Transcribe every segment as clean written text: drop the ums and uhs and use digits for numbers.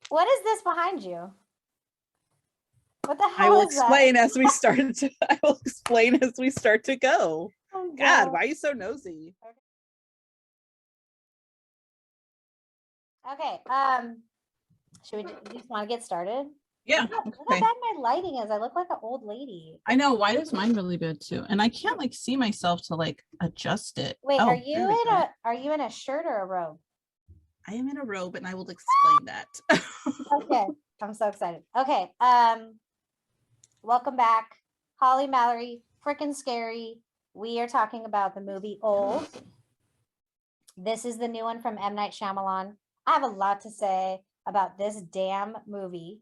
What is this behind you? What the I hell will is that? explain as we start to I will explain as we start to go. Oh, God, why are you so nosy? Okay. Should we just want to get started? Yeah. Look how Okay. bad my lighting is. I look like an old lady. I know. Why is mine really good too? And I can't like see myself to like adjust it. Wait, Oh, there we go. are you in a shirt or a robe? I am in a robe and I will explain that. Okay. I'm so excited. Okay. Welcome back. Holly Mallory, freaking scary. We are talking about the movie Old. This is the new one from M. Night Shyamalan. I have a lot to say about this damn movie.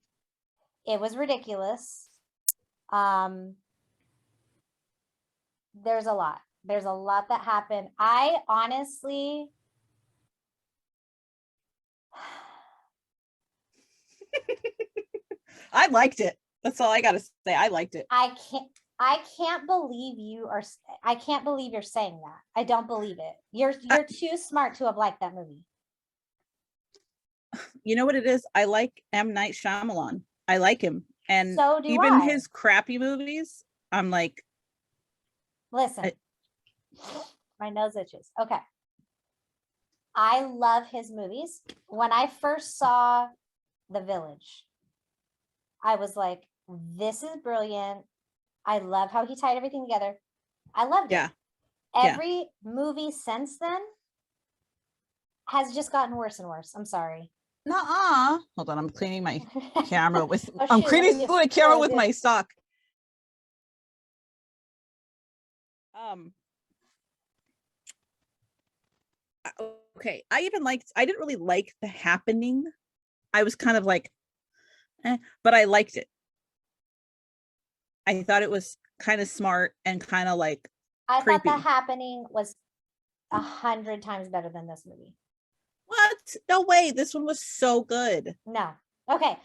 It was ridiculous. There's a lot. There's a lot that happened. I honestly I liked it. That's all I gotta say. I liked it. I can't believe I can't believe you're saying that. I don't believe it. You're too smart to have liked that movie. You know what it is? I like M. Night Shyamalan. I like him. And So do even I. his crappy movies, I'm like, Listen, my nose itches. Okay. I love his movies. When I first saw The Village, I was like, this is brilliant. I love how he tied everything together. I loved it. yeah. Every movie since then has just gotten worse and worse. I'm sorry. Nuh-uh. Hold on, I'm cleaning my camera with Oh, I'm shoot, let me cleaning do- my camera oh, with good. my sock. Okay. I didn't really like The Happening. I was kind of like, but I liked it. I thought it was kind of smart and kind of like I thought creepy. The Happening was 100 times better than this movie. What? No way. This one was so good. No. Okay.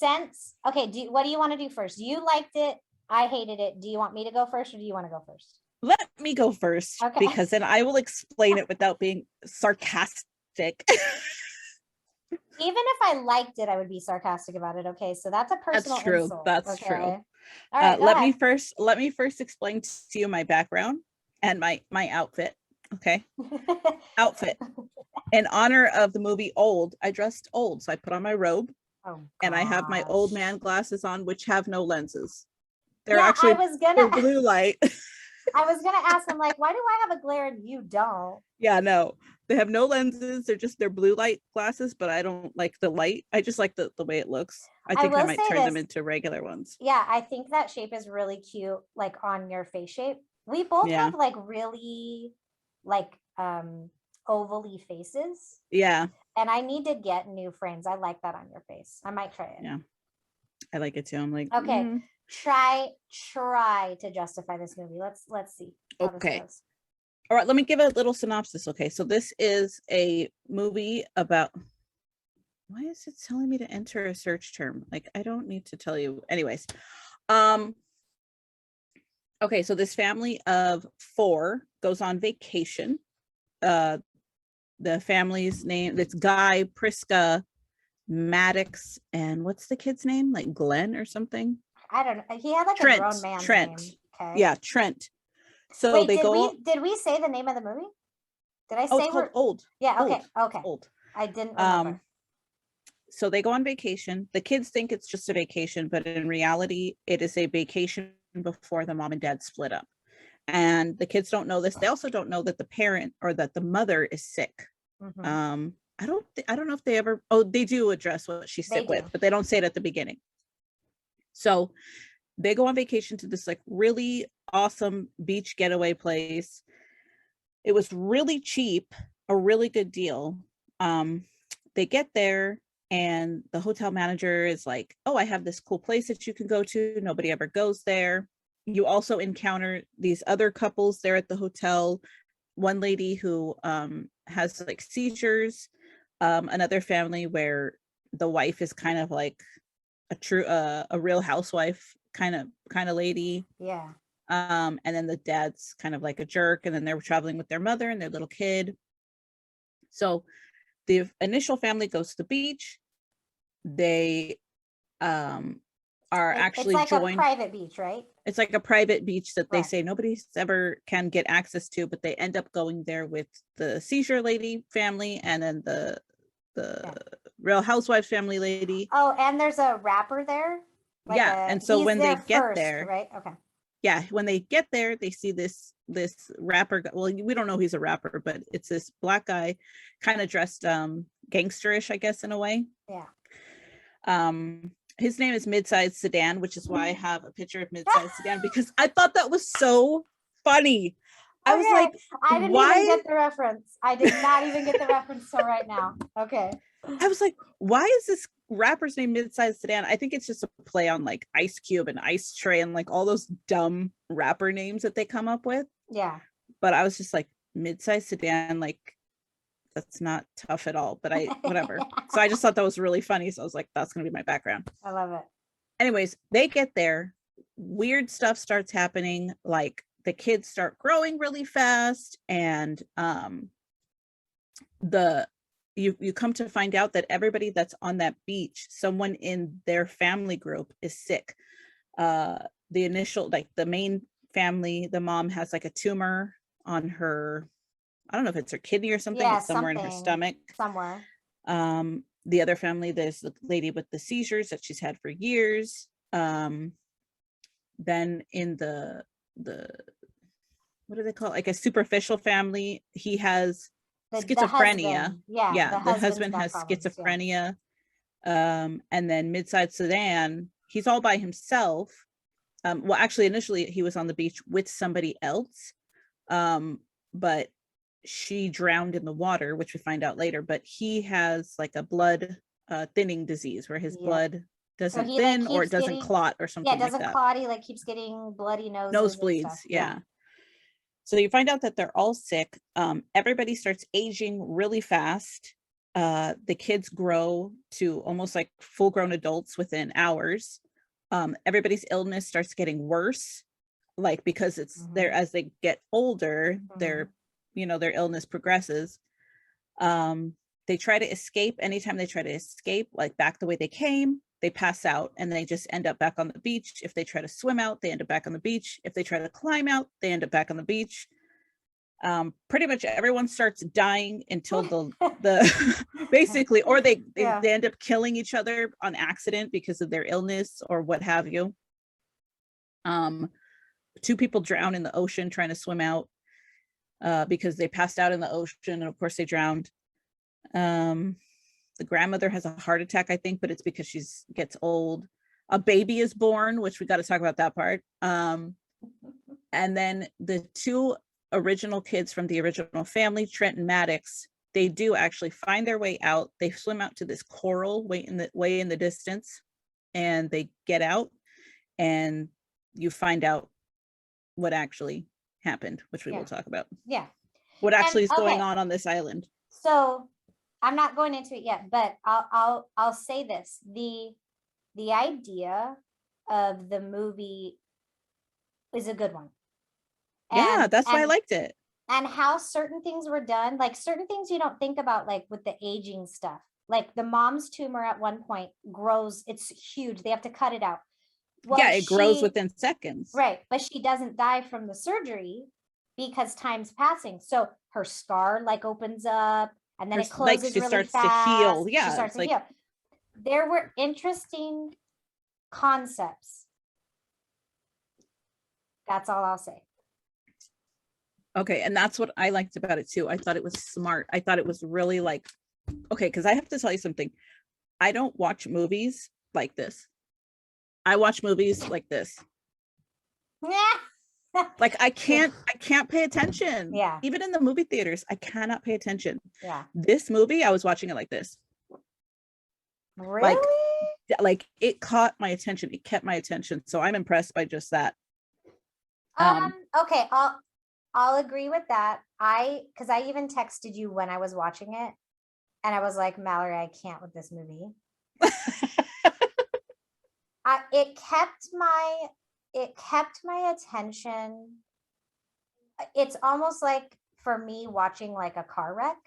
What do you want to do first? You liked it. I hated it. Do you want me to go first or do you want to go first? Let me go first Okay. because then I will explain it without being sarcastic. Even if I liked it, I would be sarcastic about it. Okay. So that's a personal That's true. insult. That's Okay. true. All right. Go ahead. Let me first explain to you my background and my outfit. Okay. Outfit. In honor of the movie Old, I dressed old. So I put on my robe and I have my old man glasses on, which have no lenses. They're actually they're blue light. I was gonna ask him, like, why do I have a glare and you don't? Yeah, no, they have no lenses. They're blue light glasses, but I don't like the light. I just like the way it looks. I think I might turn them into regular ones. Yeah, I think that shape is really cute, like on your face shape. We both have like really like ovally faces. Yeah. And I need to get new frames. I like that on your face. I might try it. Yeah. I like it too. I'm like, okay. Try to justify this movie. Let's see. Okay. All right, let me give a little synopsis. Okay, so this is a movie about, why is it telling me to enter a search term? Like, I don't need to tell you. Anyways, okay, so this family of 4 goes on vacation. The family's name, it's Guy, Priska, Maddox, and what's the kid's name? Like Glenn or something? I don't know. He had like a grown man's name. Okay. Yeah, Trent. So wait, did we say the name of the movie? Did I say it's called Old? Yeah, okay. Old. Okay. Old. I didn't remember. So they go on vacation. The kids think it's just a vacation, but in reality, it is a vacation before the mom and dad split up. And the kids don't know this. They also don't know that the parent or that the mother is sick. Mm-hmm. I don't know if they ever, they do address what she's sick with, but they don't say it at the beginning. So they go on vacation to this like really awesome beach getaway place. It was really cheap, a really good deal. They get there and the hotel manager is like, oh, I have this cool place that you can go to. Nobody ever goes there. You also encounter these other couples there at the hotel. One lady who has like seizures, another family where the wife is kind of like a real housewife kind of lady. Yeah. And then the dad's kind of like a jerk, and then they're traveling with their mother and their little kid. So the initial family goes to the beach. they are It's actually like a joined. private beach, right? It's like a private beach that they Right. say nobody's ever can get access to, but they end up going there with the seizure lady family and then the Yeah. Real Housewives family lady. Oh, and there's a rapper there. Like Yeah, and so he's when there they get first, there, right? Okay. yeah, when they get there, they see this rapper. Well, we don't know he's a rapper, but it's this black guy, kind of dressed gangsterish, I guess, in a way. Yeah. His name is Midsize Sedan, which is why I have a picture of Midsize Sedan, because I thought that was so funny. I was like, I didn't why? even get the reference. I did not even get the reference till right now. Okay. I was like, why is this rapper's name Midsize Sedan? I think it's just a play on like Ice Cube and Ice Tray and like all those dumb rapper names that they come up with. Yeah. But I was just like, Midsize Sedan, like that's not tough at all. But whatever. So I just thought that was really funny. So I was like, that's gonna be my background. I love it. Anyways, they get there, weird stuff starts happening, like the kids start growing really fast, and the you come to find out that everybody that's on that beach, someone in their family group is sick. The initial, like the main family, the mom has like a tumor on her, I don't know if it's her kidney or something, Yeah, it's somewhere in her something stomach. somewhere. The other family, there's the lady with the seizures that she's had for years. Then in the what do they call it? Like a superficial family, he has The schizophrenia. husband. Yeah, Yeah, the the husband's husband got has problems. Yeah. schizophrenia. And then Midside Sudan, he's all by himself. Well, actually, initially he was on the beach with somebody else, but she drowned in the water, which we find out later. But he has like a blood thinning disease where his Yep. blood So doesn't he like thin or it keeps doesn't getting, clot or yeah, something it like doesn't that. clot. He like keeps getting bloody noses and Nosebleeds, stuff. yeah. So you find out that they're all sick. Everybody starts aging really fast. The kids grow to almost like full grown adults within hours. Everybody's illness starts getting worse, like because it's there as they get older, their their illness progresses. They try to escape. Anytime they try to escape, like back the way they came, they pass out and they just end up back on the beach. If they try to swim out, they end up back on the beach. If they try to climb out, they end up back on the beach. Pretty much everyone starts dying until the basically, or they end up killing each other on accident because of their illness or what have you. 2 people drown in the ocean trying to swim out because they passed out in the ocean, and of course they drowned. The grandmother has a heart attack, I think, but it's because she's gets old. A baby is born, which we got to talk about that part. And then the 2 original kids from the original family, Trent and Maddox, they do actually find their way out. They swim out to this coral way in the distance, and they get out, and you find out what actually happened, which we will talk about. Yeah. What actually is going on this island. So I'm not going into it yet, but I'll say this. The idea of the movie is a good one. Yeah, that's why I liked it. And how certain things were done, like certain things you don't think about, like with the aging stuff. Like the mom's tumor at one point grows, it's huge. They have to cut it out. Well, yeah, it grows within seconds. Right. But she doesn't die from the surgery because time's passing. So her scar like opens up and then it closes like she really starts fast. to heal. Yeah. She starts to heal. There were interesting concepts. That's all I'll say. Okay. And that's what I liked about it too. I thought it was smart. I thought it was really like, okay, because I have to tell you something. I don't watch movies like this. I watch movies like this. Like I can't pay attention. Yeah. Even in the movie theaters, I cannot pay attention. Yeah. This movie, I was watching it like this. Really? Like it caught my attention. It kept my attention. So I'm impressed by just that. Okay, I'll agree with that. Because I even texted you when I was watching it, and I was like, Mallory, I can't with this movie. It kept my attention. It's almost like for me watching like a car wreck.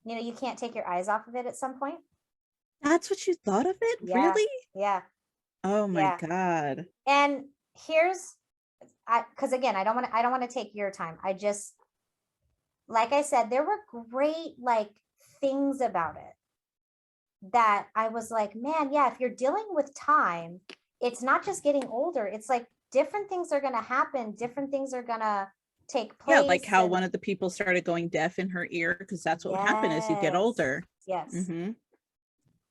You know, you can't take your eyes off of it at some point. That's what you thought of it? Yeah, Really? yeah, Oh my yeah. God. And here's because again, I don't want to take your time. I just, like I said, there were great like things about it that I was like, man, yeah, if you're dealing with time, it's not just getting older. It's like different things are going to happen, different things are going to take Yeah, like place. how And one of the people started going deaf in her ear because that's what would happen as you get yes, older. yes. Hmm.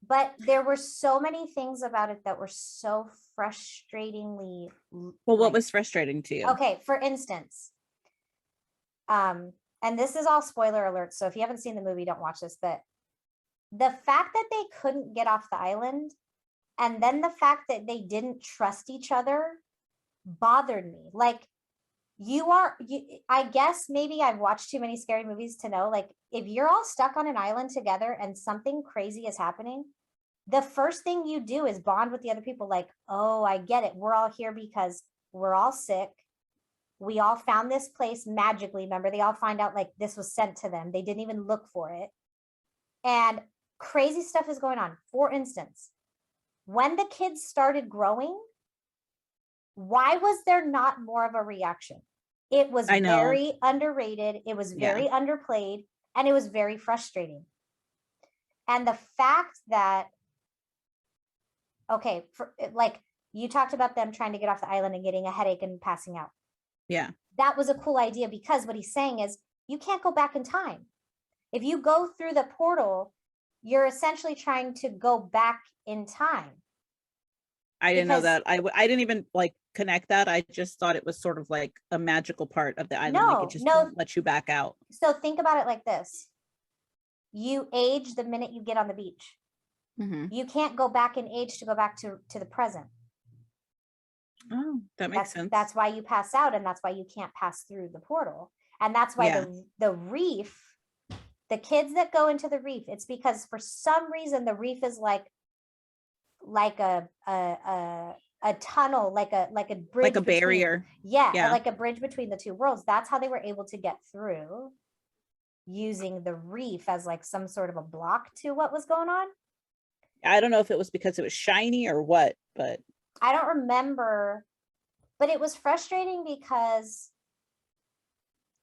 But there were so many things about it that were so frustratingly Well, what like, was frustrating to you? okay, for instance, um, and this is all spoiler alert. So if you haven't seen the movie, don't watch this. But the fact that they couldn't get off the island, and then the fact that they didn't trust each other bothered me. Like, I guess maybe I've watched too many scary movies to know, like, if you're all stuck on an island together and something crazy is happening, the first thing you do is bond with the other people. Like, oh, I get it, we're all here because we're all sick, we all found this place magically. Remember, they all find out like this was sent to them, they didn't even look for it, and crazy stuff is going on. For instance, when the kids started growing, why was there not more of a reaction? It was I know. very underrated, it was Yeah. very underplayed, and it was very frustrating. And the fact that, okay, for like, you talked about them trying to get off the island and getting a headache and passing out. Yeah. That was a cool idea because what he's saying is you can't go back in time. If you go through the portal, you're essentially trying to go back in time. I didn't know Because that. I didn't even like connect that. I just thought it was sort of like a magical part of the island. Like it no, just no. won't let you back out. So think about it like this: you age the minute you get on the beach. Hmm. You can't go back in age to go back to the present. Oh, that makes That's sense. why you pass out, and that's why you can't pass through the portal. And that's why Yeah. the reef, the kids that go into the reef, it's because for some reason the reef is like a tunnel, like a Like a bridge between, barrier. yeah, Yeah. like a bridge between the two worlds. That's how they were able to get through, using the reef as like some sort of a block to what was going on. I don't know if it was because it was shiny or what, but I don't remember, but it was frustrating because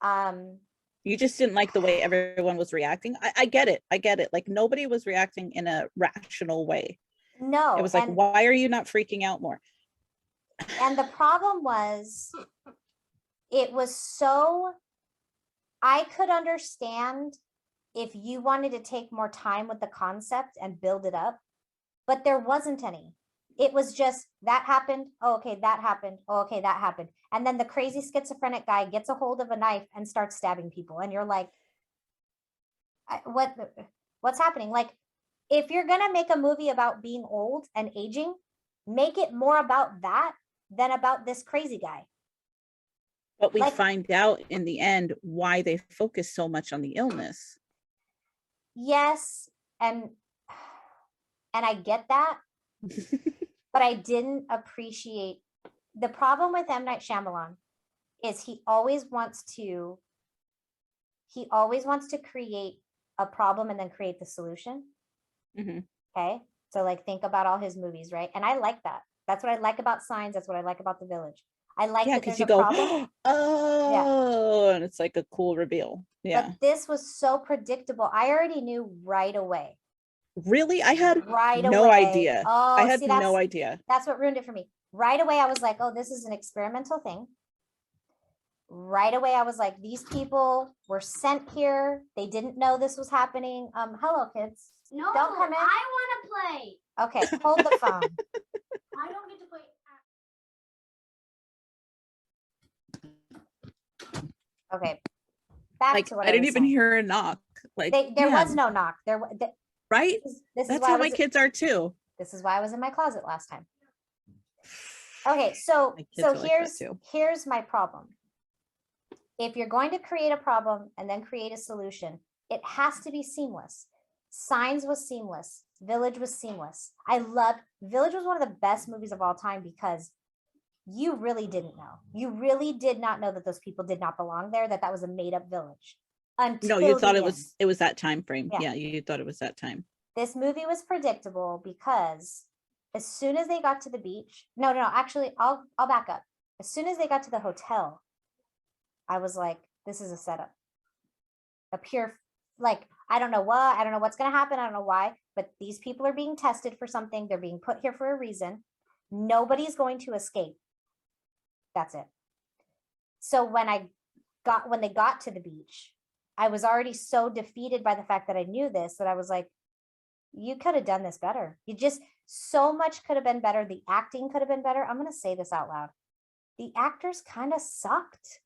um you just didn't like the way everyone was reacting. I get it. I get it. Like nobody was reacting in a rational way. It no, was like, why are you not freaking out more? and the problem was, it was so, I could understand if you wanted to take more time with the concept and build it up, but there wasn't any. It was just that happened. Oh, okay, that happened. Oh, okay, that happened. And then the crazy schizophrenic guy gets a hold of a knife and starts stabbing people. And you're like, what? What's happening? Like, if you're gonna make a movie about being old and aging, make it more about that than about this crazy guy. But we Like, find out in the end why they focus so much on the illness. yes, and I get that, but I didn't appreciate the problem with M. Night Shyamalan is he always wants to create a problem and then create the solution. Hmm. Okay. So like think about all his movies, right? And I like that. That's what I like about Signs. That's what I like about The Village. I like Yeah, that because there's you a go, problem. Yeah. oh, and it's like a cool reveal. But Yeah. this was so predictable. I already knew right away. Really? I had Right no away. idea. I Oh, had see, no idea. that's what ruined it for me. Right away, I was like, oh, this is an experimental thing. Right away, I was like, these people were sent here. They didn't know this was happening. Hello, kids. No, Don't come in. I want to play. Okay, hold the phone. I don't get to play. Okay, back Like to what I I didn't was even saying. hear a knock. Like, There was man, no knock. right? This is That's why how my kids are too. this is why I was in my closet last time. Okay, so My kids are like that here's too. my problem. If you're going to create a problem and then create a solution, it has to be seamless. Signs was seamless. Village was seamless. Village was one of the best movies of all time because you really didn't know. You really did not know that those people did not belong there, that was a made up village No, you until thought the it end. was that time frame. Yeah. Yeah, you thought it was that time. This movie was predictable because as soon as they got to the beach, no, actually, I'll back up. As soon as they got to the hotel, I was like, this is a setup. A pure, like, I don't know what's gonna happen. I don't know why, but these people are being tested for something. They're being put here for a reason. Nobody's going to escape. That's it. So when they got to the beach, I was already so defeated by the fact that I knew this that I was like, you could have done this better. You just, so much could have been better. The acting could have been better. I'm going to say this out loud. The actors kind of sucked.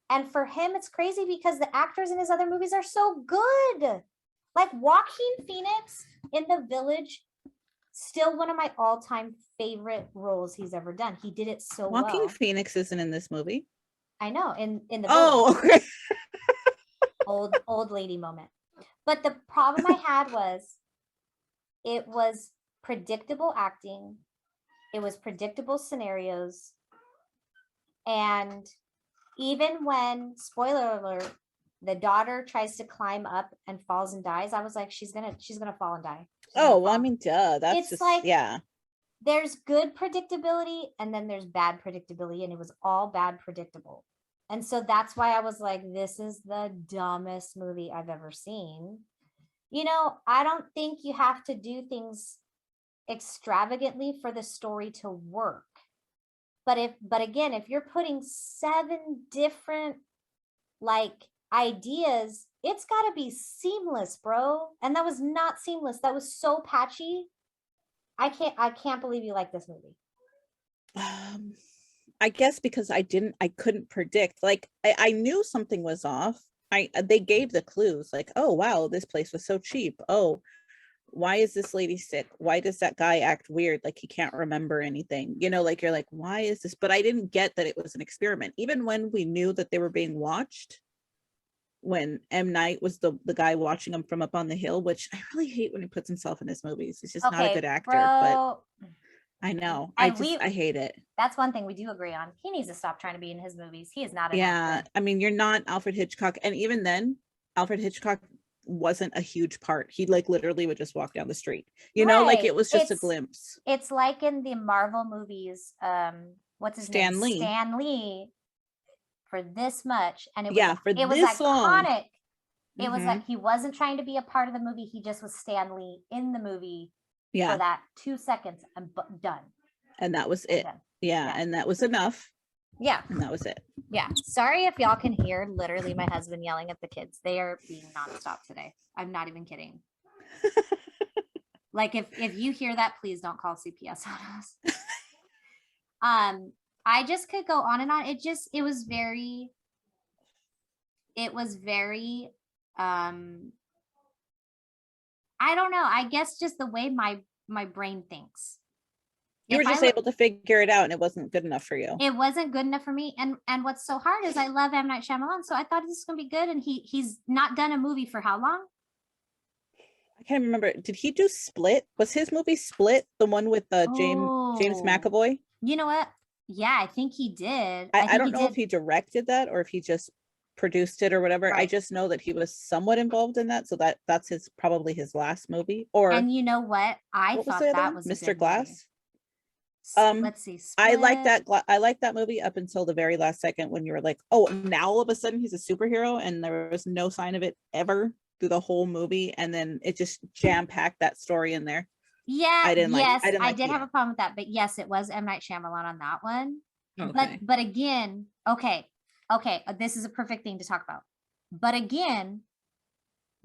And for him, it's crazy because the actors in his other movies are so good. Like Joaquin Phoenix in The Village, still one of my all-time favorite roles he's ever done. He did it so well. Joaquin Phoenix isn't in this movie. I know, in The Village. Oh, okay. old lady moment. But the problem I had was it was predictable acting. It was predictable scenarios. And even when, spoiler alert, the daughter tries to climb up and falls and dies, I was like, she's gonna fall and die. Oh, well, I mean, duh. That's It's just, like, yeah. There's good predictability and then there's bad predictability, and it was all bad predictable. And so that's why I was like, this is the dumbest movie I've ever seen. You know, I don't think you have to do things extravagantly for the story to work. But again, if you're putting 7 different like ideas, it's got to be seamless, bro. And that was not seamless. That was so patchy. I can't believe you like this movie. I guess because I couldn't predict. Like I knew something was off. They gave the clues, like, oh wow, this place was so cheap. Oh, why is this lady sick? Why does that guy act weird? Like he can't remember anything. You know, like you're like, why is this? But I didn't get that it was an experiment. Even when we knew that they were being watched, when M. Night was the guy watching them from up on the hill, which I really hate when he puts himself in his movies. He's just not a good actor, bro. but I know. And I hate it. That's one thing we do agree on. He needs to stop trying to be in his movies. He is not an Yeah, actor. I mean, you're not Alfred Hitchcock. And even then, Alfred Hitchcock wasn't a huge part. He like literally would just walk down the street. You know, like it was just a glimpse. It's like in the Marvel movies, what's his name? Stan Lee. Stan Lee. For this much, and it was this iconic. Long. It was like he wasn't trying to be a part of the movie. He just was Stan Lee in the movie for that 2 seconds and done. And that was it. Yeah, and that was enough. Yeah. And that was it. Yeah. Sorry if y'all can hear literally my husband yelling at the kids. They are being nonstop today. I'm not even kidding. Like if you hear that, please don't call CPS on us. I just could go on and on. It was very I don't know. I guess just the way my brain thinks. You were just able to figure it out and it wasn't good enough for you. It wasn't good enough for me. And what's so hard is I love M. Night Shyamalan. So I thought this was gonna be good. And he's not done a movie for how long? I can't remember. Did he do Split? Was his movie Split the one with James McAvoy? You know what? Yeah, I think he did. I don't know if he directed that or if he just produced it or whatever. Right. I just know that he was somewhat involved in that. So that's probably his last movie. And you know what? I thought that was Mr. Glass. Let's see. Split. I like that movie up until the very last second when you were like, oh, now all of a sudden he's a superhero, and there was no sign of it ever through the whole movie, and then it just jam-packed that story in there. Yeah, I did have a problem with that, but yes, it was M. Night Shyamalan on that one. Okay. But again, okay, this is a perfect thing to talk about. But again,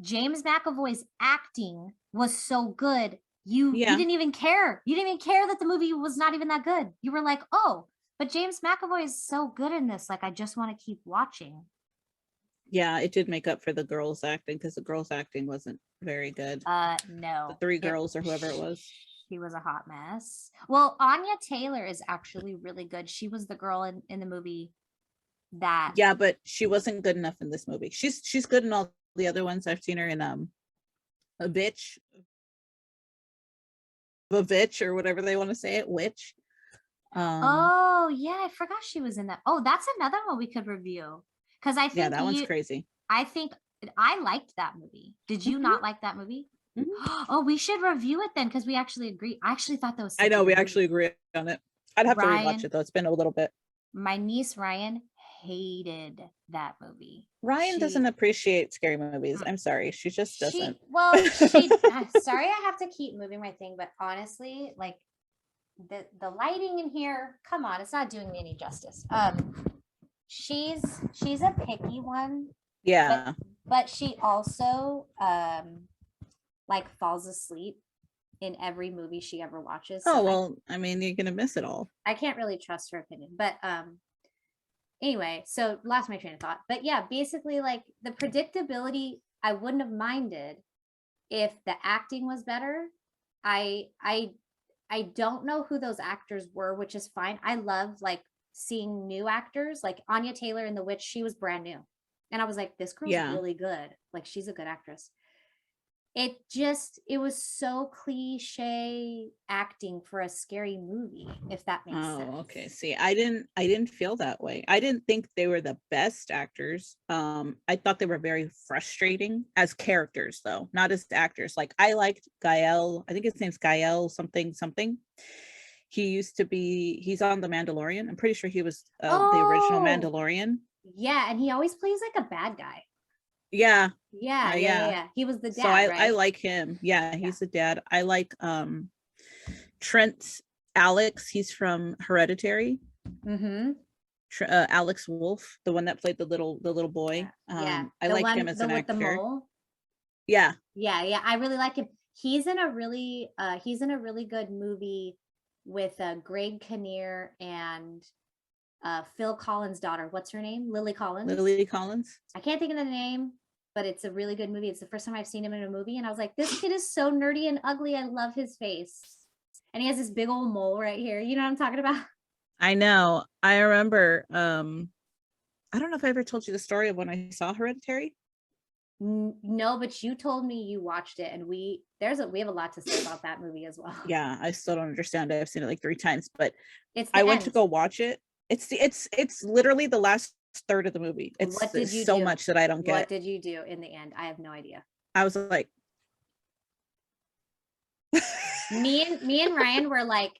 James McAvoy's acting was so good. You didn't even care. You didn't even care that the movie was not even that good. You were like, oh, but James McAvoy is so good in this. Like, I just want to keep watching. Yeah, it did make up for the girls acting because the girls acting wasn't very good. No. The 3 girls or whoever it was. She was a hot mess. Well, Anya Taylor is actually really good. She was the girl in the movie that. Yeah, but she wasn't good enough in this movie. She's good in all the other ones. I've seen her in A Bitch or whatever they want to say it, Witch. Oh yeah, I forgot she was in that. Oh, that's another one we could review. Because I think that one's crazy. I think I liked that movie. Did you not like that movie? Oh, we should review it then because we actually agree. I actually thought that was I such a know we good movie. actually agree on it. I'd have to rewatch Ryan- it though. It's been a little bit. My niece Ryan hated that movie. Ryan doesn't She- appreciate scary movies. I'm sorry. She just She doesn't. well, she sorry I have to keep moving my thing, but honestly, like the lighting in here, come on, it's not doing me any justice. She's a picky one, Yeah. but she also like falls asleep in every movie she ever watches. Oh, so well, I mean, you're going to miss it all. I can't really trust her opinion, but anyway, so lost my train of thought. But yeah, basically like the predictability I wouldn't have minded if the acting was better. I don't know who those actors were, which is fine. I love like seeing new actors, like Anya Taylor in The Witch. She was brand new, and I was like, this girl's Yeah. really good. Like she's a good actress. It was so cliche acting for a scary movie, if that makes sense. Oh, okay. See, I didn't feel that way. I didn't think they were the best actors. I thought they were very frustrating as characters though, not as actors. Like I liked Gael, I think his name's Gael something something. He's on The Mandalorian. I'm pretty sure he was the original Oh, Mandalorian. yeah, and he always plays like a bad guy. Yeah. Yeah. He was the dad, So I right? like him. Yeah, he's the dad. I like Trent Alex. He's from Hereditary. Mm-hmm. Alex Wolf, the one that played the little boy. Yeah. I The like one, him as the an with the actor. mole. Yeah. Yeah. I really like him. He's in a really good movie with Greg Kinnear and Phil Collins' daughter. What's her name? Lily Collins. Lily Collins. I can't think of the name, but it's a really good movie. It's the first time I've seen him in a movie, and I was like, this kid is so nerdy and ugly. I love his face. And he has this big old mole right here. You know what I'm talking about? I know. I remember. I don't know if I ever told you the story of when I saw Hereditary. No, but you told me you watched it, and we have a lot to say about that movie as well. Yeah, I still don't understand it. I've seen it like 3 times, but It's I went to go watch it. It's literally the last third of the movie. It's What did you so do? much that I don't get. What did you do in the end? I have no idea. I was like, me and Ryan were like,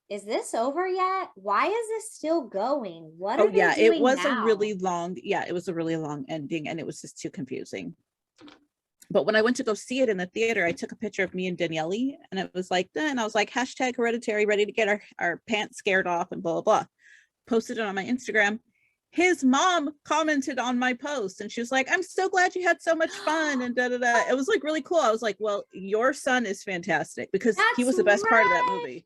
is this over yet? Why is this still going? What are they doing it was now? a really long, it was a really long ending, and it was just too confusing. But when I went to go see it in the theater, I took a picture of me and Daniele, and it was like, then I was like, hashtag Hereditary, ready to get our pants scared off and blah, blah, blah. Posted it on my Instagram. His mom commented on my post, and she was like, I'm so glad you had so much fun, and da da da. It was like really cool. I was like, well, your son is fantastic, because he was the best part of that movie.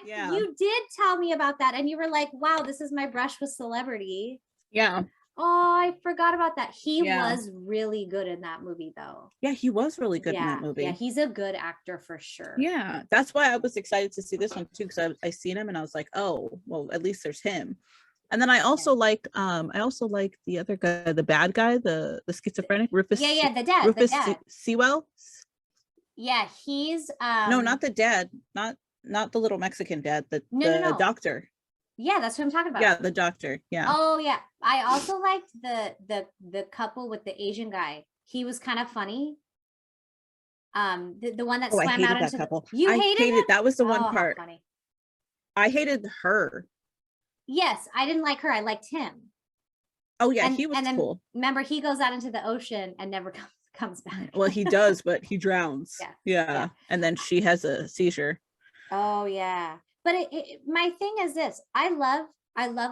Yeah. You did tell me about that, and you were like, wow, this is my brush with celebrity. Yeah. Oh, I forgot about that. He Yeah. was really good in that movie, though. Yeah, he was really good in that movie. Yeah, he's a good actor for sure. Yeah, that's why I was excited to see this one too, because I seen him and I was like, oh, well, at least there's him. And then I also like the other guy, the bad guy, the schizophrenic, Rufus. Yeah, the dad. Rufus the dad. Sewell. Yeah, he's no, not the dad, not the little Mexican dad, the doctor. Yeah, that's what I'm talking about. Yeah, the doctor. Yeah. Oh yeah. I also liked the couple with the Asian guy. He was kind of funny. The one that swam out into that couple. You hated it? That was the one part. Funny. I hated her. Yes, I didn't like her. I liked him. Oh yeah, he was cool. Remember, he goes out into the ocean and never comes back. Well, he does, but he drowns. Yeah. And then she has a seizure. Oh yeah. But my thing is this: I love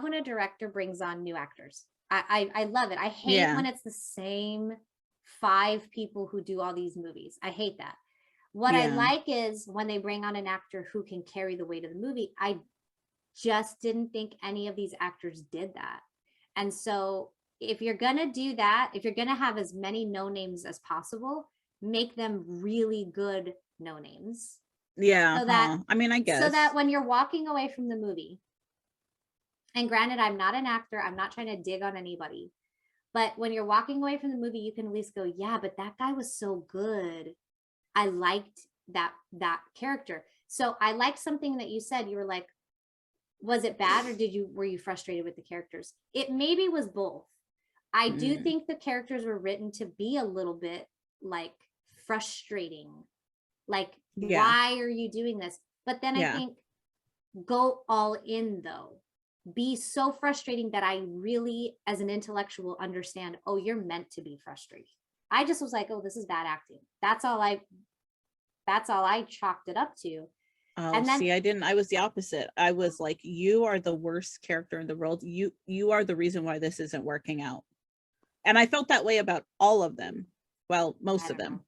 when a director brings on new actors. I love it. I hate when it's the same 5 people who do all these movies. I hate that. What I like is when they bring on an actor who can carry the weight of the movie. I just didn't think any of these actors did that. And so if you're going to do that, if you're going to have as many no names as possible, make them really good no names. Yeah. So that, I mean, I guess. So that when you're walking away from the movie, and granted, I'm not an actor, I'm not trying to dig on anybody, but when you're walking away from the movie, you can at least go, yeah, but that guy was so good. I liked that character. So I liked something that you said. You were like, was it bad, or were you frustrated with the characters? It maybe was both. I do think the characters were written to be a little bit like frustrating. Like, Yeah. why are you doing this? But then I Yeah. think go all in though. Be so frustrating that I really, as an intellectual, understand, oh, you're meant to be frustrated. I just was like, oh, this is bad acting. That's all I chalked it up to. Oh, And then see, I didn't. I was the opposite. I was like, you are the worst character in the world. You are the reason why this isn't working out. And I felt that way about all of them. Well, most of them.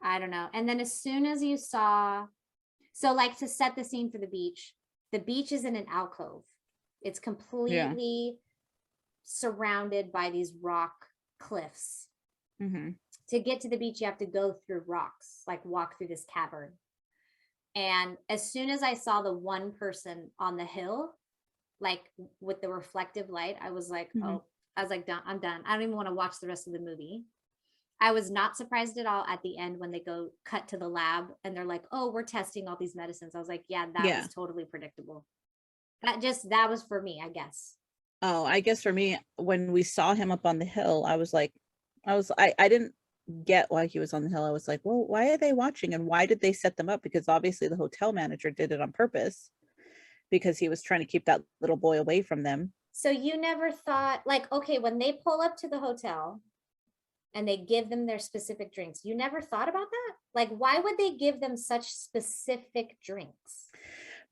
I don't know. And then as soon as you saw, so like to set the scene for the beach is in an alcove. It's completely surrounded by these rock cliffs. Mm-hmm. To get to the beach, you have to go through rocks, like walk through this cavern. And as soon as I saw the one person on the hill, like with the reflective light, I was like, oh, I was like, done. I'm done. I don't even want to watch the rest of the movie. I was not surprised at all at the end when they go cut to the lab and they're like, oh, we're testing all these medicines. I was like, yeah, that was totally predictable. That was for me, I guess. Oh, I guess for me, when we saw him up on the hill, I didn't get why he was on the hill. I was like, well, why are they watching and why did they set them up? Because obviously the hotel manager did it on purpose because he was trying to keep that little boy away from them. So you never thought, like, okay, when they pull up to the hotel and they give them their specific drinks, you never thought about that? Like, why would they give them such specific drinks?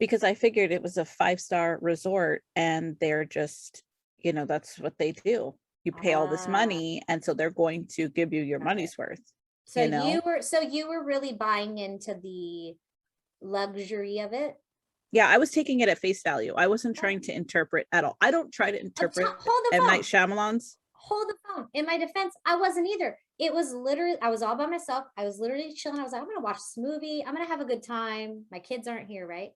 Because I figured it was a 5-star resort and they're just, that's what they do. You pay all this money and so they're going to give you your money's worth. So you were really buying into the luxury of it. Yeah, I was taking it at face value. I wasn't trying to interpret at all. I don't try to interpret M. Night Shyamalan's. Hold the phone. In my defense, I wasn't either. It was literally, I was all by myself. I was literally chilling. I was like, I'm going to watch this movie. I'm going to have a good time. My kids aren't here, right?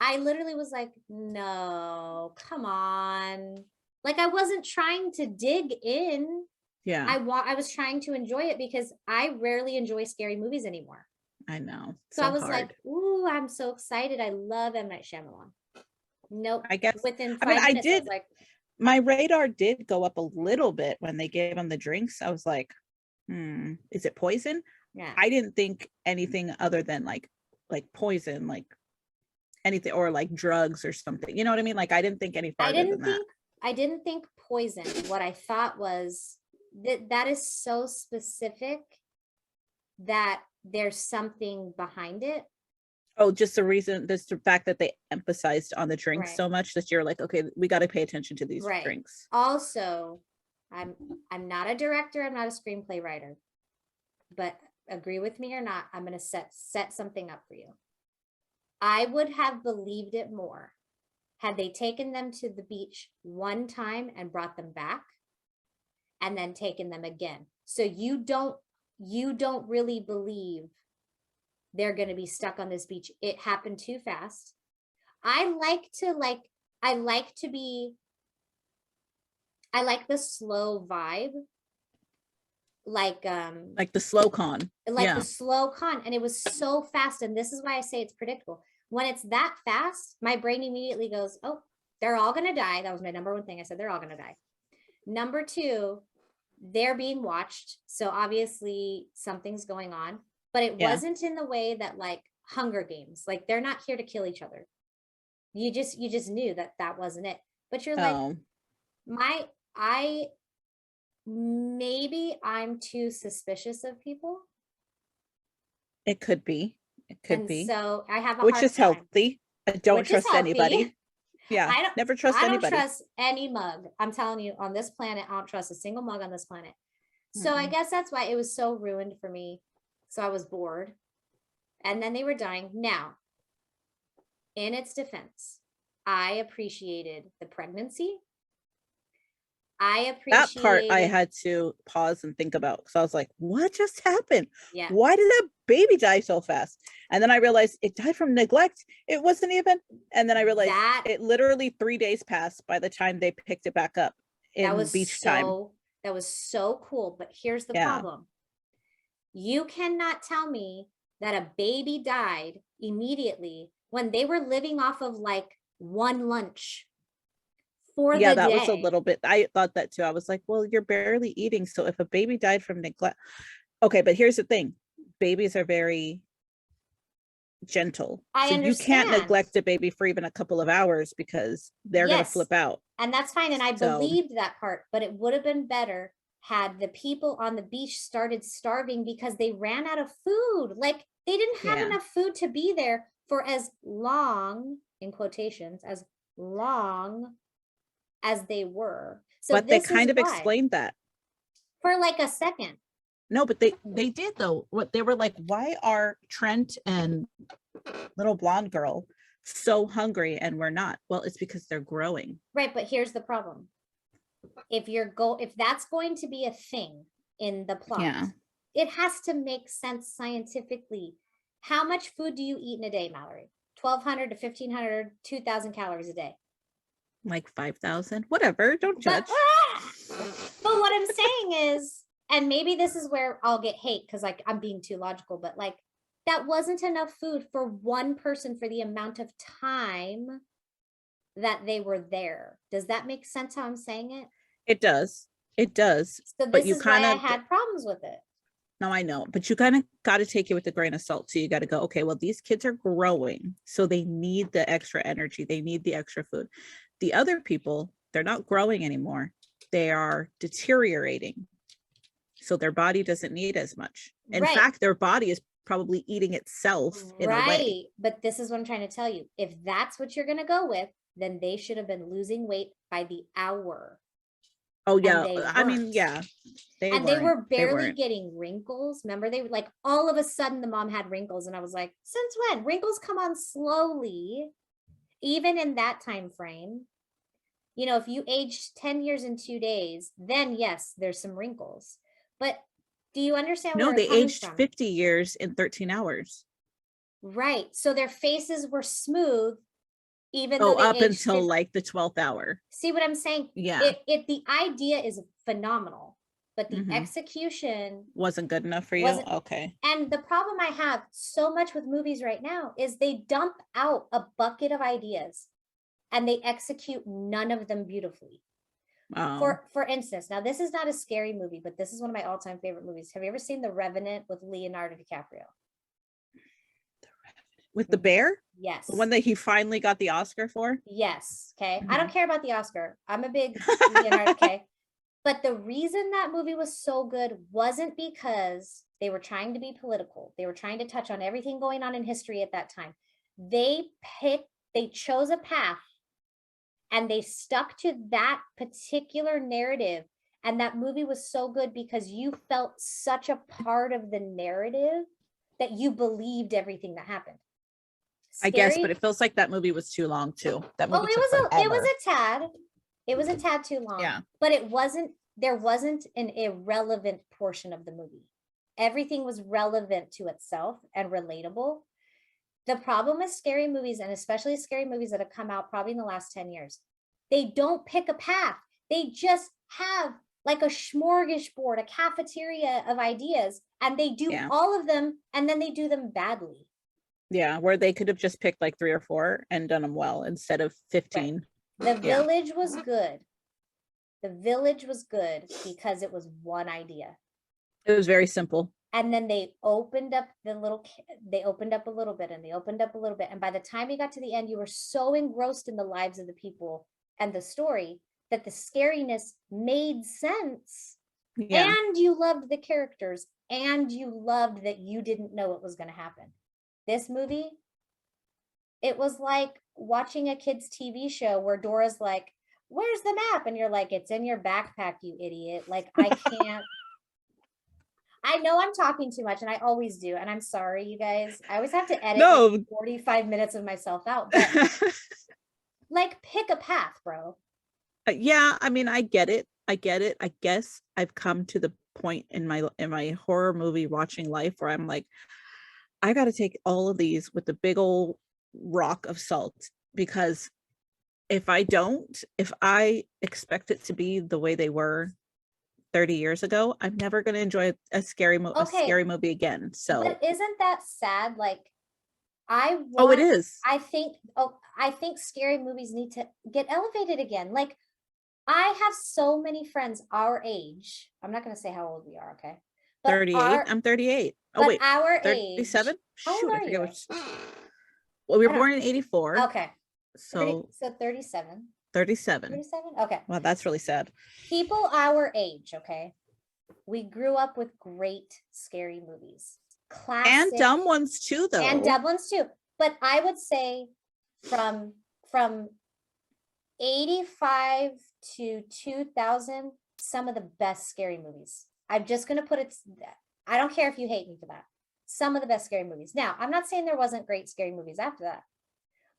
I literally was like, no, come on. Like, I wasn't trying to dig in. Yeah. I was trying to enjoy it because I rarely enjoy scary movies anymore. I know. So I was like, ooh, I'm so excited. I love M. Night Shyamalan. Nope. I guess within 5 minutes, I was like, my radar did go up a little bit when they gave him the drinks. I was like, is it poison? Yeah. I didn't think anything other than like poison, like anything, or like drugs or something. You know what I mean? Like I didn't think any farther than that. I didn't think poison. What I thought was that is so specific that there's something behind it. Oh, just the fact that they emphasized on the drinks so much that you're like, okay, we got to pay attention to these drinks. Also, I'm not a director, I'm not a screenplay writer, but agree with me or not, I'm going to set something up for you. I would have believed it more had they taken them to the beach one time and brought them back and then taken them again. So you don't really believe they're going to be stuck on this beach. It happened too fast. I like the slow vibe. Like the slow con. The slow con. And it was so fast. And this is why I say it's predictable. When it's that fast, my brain immediately goes, oh, they're all going to die. That was my number one thing. I said, they're all going to die. Number two, they're being watched. So obviously something's going on, but it wasn't in the way that like Hunger Games, like they're not here to kill each other. You just knew that wasn't it. But you're like, maybe I'm too suspicious of people. It could be. So I have which is healthy. I don't trust anybody. Yeah, never trust anybody. I don't trust any mug. I'm telling you, on this planet, I don't trust a single mug on this planet. So I guess that's why it was so ruined for me. So I was bored. And then they were dying. Now, in its defense, I appreciated the pregnancy. That part I had to pause and think about because I was like, what just happened? Yeah. Why did that baby die so fast? And then I realized it died from neglect. It wasn't even. And then I realized it literally 3 days passed by the time they picked it back up in beach time. That was so cool. But here's the problem. You cannot tell me that a baby died immediately when they were living off of like one lunch for Yeah, the that day. was a little bit, I thought that too. I was like, well, you're barely eating. So if a baby died from neglect, okay, but here's the thing. Babies are very gentle. I So you can't understand. neglect a baby for even a couple of hours because they're going to Yes. flip out. And that's fine. And I So- believed that part, but it would have been better had the people on the beach started starving because they ran out of food. Like they didn't have Yeah. enough food to be there for as long, in quotations, as long as they were. So But they this kind is of why. explained that. For like a second. No, but they did though. What they were like, why are Trent and little blonde girl so hungry and we're not? Well, it's because they're growing. Right, but here's the problem. If that's going to be a thing in the plot, Yeah. it has to make sense scientifically. How much food do you eat in a day, Mallory? 1,200 to 1,500, 2,000 calories a day. Like 5,000, whatever. Don't judge. But what I'm saying is, and maybe this is where I'll get hate because like I'm being too logical, but like that wasn't enough food for one person for the amount of time that they were there. Does that make sense how I'm saying it? It does. It does. So But this you is why I kinda- had problems with it. No, I know, but you kind of got to take it with a grain of salt. So you got to go, okay, well, these kids are growing, so they need the extra energy. They need the extra food. The other people, they're not growing anymore. They are deteriorating. So their body doesn't need as much. In Right. fact, their body is probably eating itself in a way. Right. But this is what I'm trying to tell you. If that's what you're going to go with, then they should have been losing weight by the hour. Oh yeah. they I mean, weren't. yeah. They And they were weren't. barely weren't. getting wrinkles. Remember, they were like all of a sudden the mom had wrinkles, and I was like, since when? Wrinkles come on slowly, even in that time frame. You know, if you aged 10 years in 2 days, then yes, there's some wrinkles. But do you understand No, where they it's coming aged from? 50 years in 13 hours. Right. So their faces were smooth, even Oh, though they up aged until 50. like the 12th hour. See what I'm saying? Yeah. The idea is phenomenal, but the Mhm. execution Wasn't good enough for you? wasn't. Okay. And the problem I have so much with movies right now is they dump out a bucket of ideas and they execute none of them beautifully. Oh. For instance, now this is not a scary movie, but this is one of my all-time favorite movies. Have you ever seen The Revenant with Leonardo DiCaprio? With the bear? Yes. The one that he finally got the Oscar for? Yes. Okay. I don't care about the Oscar. I'm a big Leonardo. Okay. But the reason that movie was so good wasn't because they were trying to be political. They were trying to touch on everything going on in history at that time. They chose a path and they stuck to that particular narrative. And that movie was so good because you felt such a part of the narrative that you believed everything that happened. I guess, but Scary- it feels like that movie was too long too. That movie took it was forever. a tad too long. Yeah. But there wasn't an irrelevant portion of the movie. Everything was relevant to itself and relatable. The problem with scary movies, and especially scary movies that have come out probably in the last 10 years, they don't pick a path. They just have like a smorgasbord, a cafeteria of ideas, and they do all of them, and then they do them badly. Yeah, where they could have just picked like 3 or 4 and done them well instead of 15. Right. The Village was good. The Village was good because it was one idea. It was very simple. And then they opened up a little bit and they opened up a little bit. And by the time you got to the end, you were so engrossed in the lives of the people and the story that the scariness made sense. Yeah. And you loved the characters and you loved that you didn't know what was going to happen. This movie, it was like watching a kid's TV show where Dora's like, where's the map? And you're like, it's in your backpack, you idiot. Like, I can't. I know I'm talking too much and I always do. And I'm sorry, you guys. I always have to edit like 45 minutes of myself out. But like, pick a path, bro. Yeah, I mean, I get it. I guess I've come to the point in my horror movie watching life where I'm like, I got to take all of these with a big old rock of salt, because if I expect it to be the way they were 30 years ago, I'm never going to enjoy a scary movie again. So but isn't that sad? Like, Oh, it is. I think scary movies need to get elevated again. Like, I have so many friends our age. I'm not going to say how old we are, okay? But 38. I'm 38. Oh, wait. our age. 37? How old Shoot, I are forget you? which. Well, we I were don't- born in 84. Okay. So 37. 37. 37? Okay. Wow, that's really sad. People our age, okay? We grew up with great scary movies. Classic. And dumb ones too, though. And dumb ones too. But I would say from 85 to 2000, some of the best scary movies. I'm just going to put it, I don't care if you hate me for that. Some of the best scary movies. Now, I'm not saying there wasn't great scary movies after that,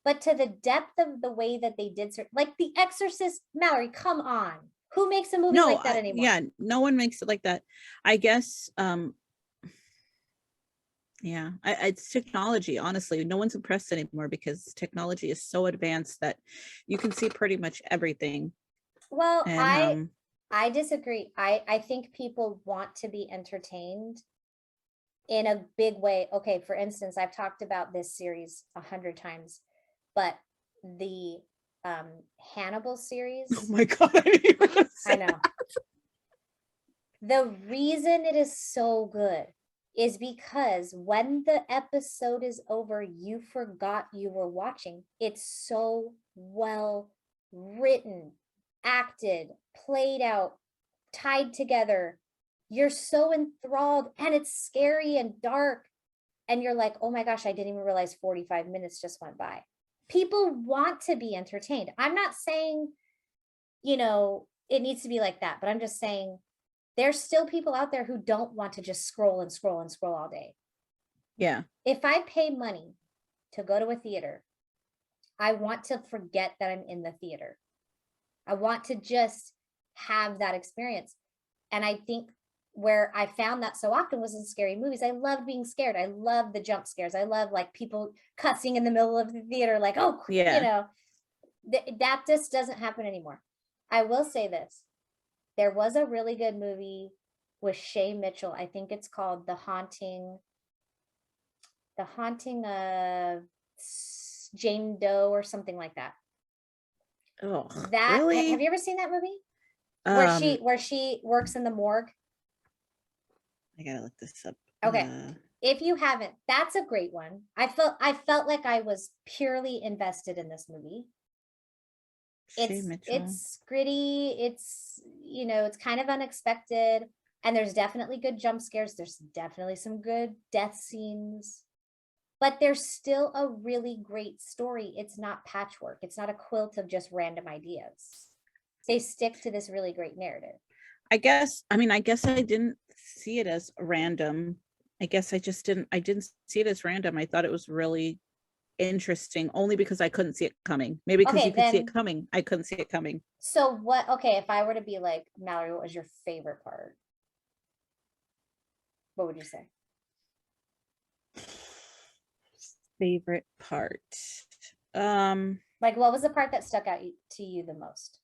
but to the depth of the way that they did, like The Exorcist, Mallory, come on. Who makes a movie like that anymore? Yeah, no one makes it like that. I guess, yeah, it's technology. Honestly, no one's impressed anymore because technology is so advanced that you can see pretty much everything. Well, And, I disagree. I think people want to be entertained in a big way. Okay, for instance, I've talked about this series 100 times, but the Hannibal series. oh my God, I know. The reason it is so good is because when the episode is over, you forgot you were watching. It's so well written, acted, played out, tied together. You're so enthralled, and it's scary and dark. And you're like, oh my gosh, I didn't even realize 45 minutes just went by. People want to be entertained. I'm not saying, it needs to be like that, but I'm just saying there's still people out there who don't want to just scroll and scroll and scroll all day. yeah. If I pay money to go to a theater, I want to forget that I'm in the theater. I want to just have that experience. And I think where I found that so often was in scary movies. I loved being scared. I love the jump scares. I love like people cussing in the middle of the theater, like, oh, Yeah. That just doesn't happen anymore. I will say this. There was a really good movie with Shay Mitchell. I think it's called The Haunting of Jane Doe or something like that. Oh, That really? have you ever seen that movie? Where she works in the morgue? I gotta look this up. Okay. If you haven't, that's a great one. I felt like I was purely invested in this movie. It's gritty, it's kind of unexpected, and there's definitely good jump scares. There's definitely some good death scenes, but there's still a really great story. It's not patchwork. It's not a quilt of just random ideas. They stick to this really great narrative. I guess I didn't see it as random. I guess I didn't see it as random. I thought it was really interesting only because I couldn't see it coming. Maybe because you could see it coming. I couldn't see it coming. So if I were to be like, Mallory, what was your favorite part? What would you say? Favorite part. Like, what was the part that stuck out to you the most?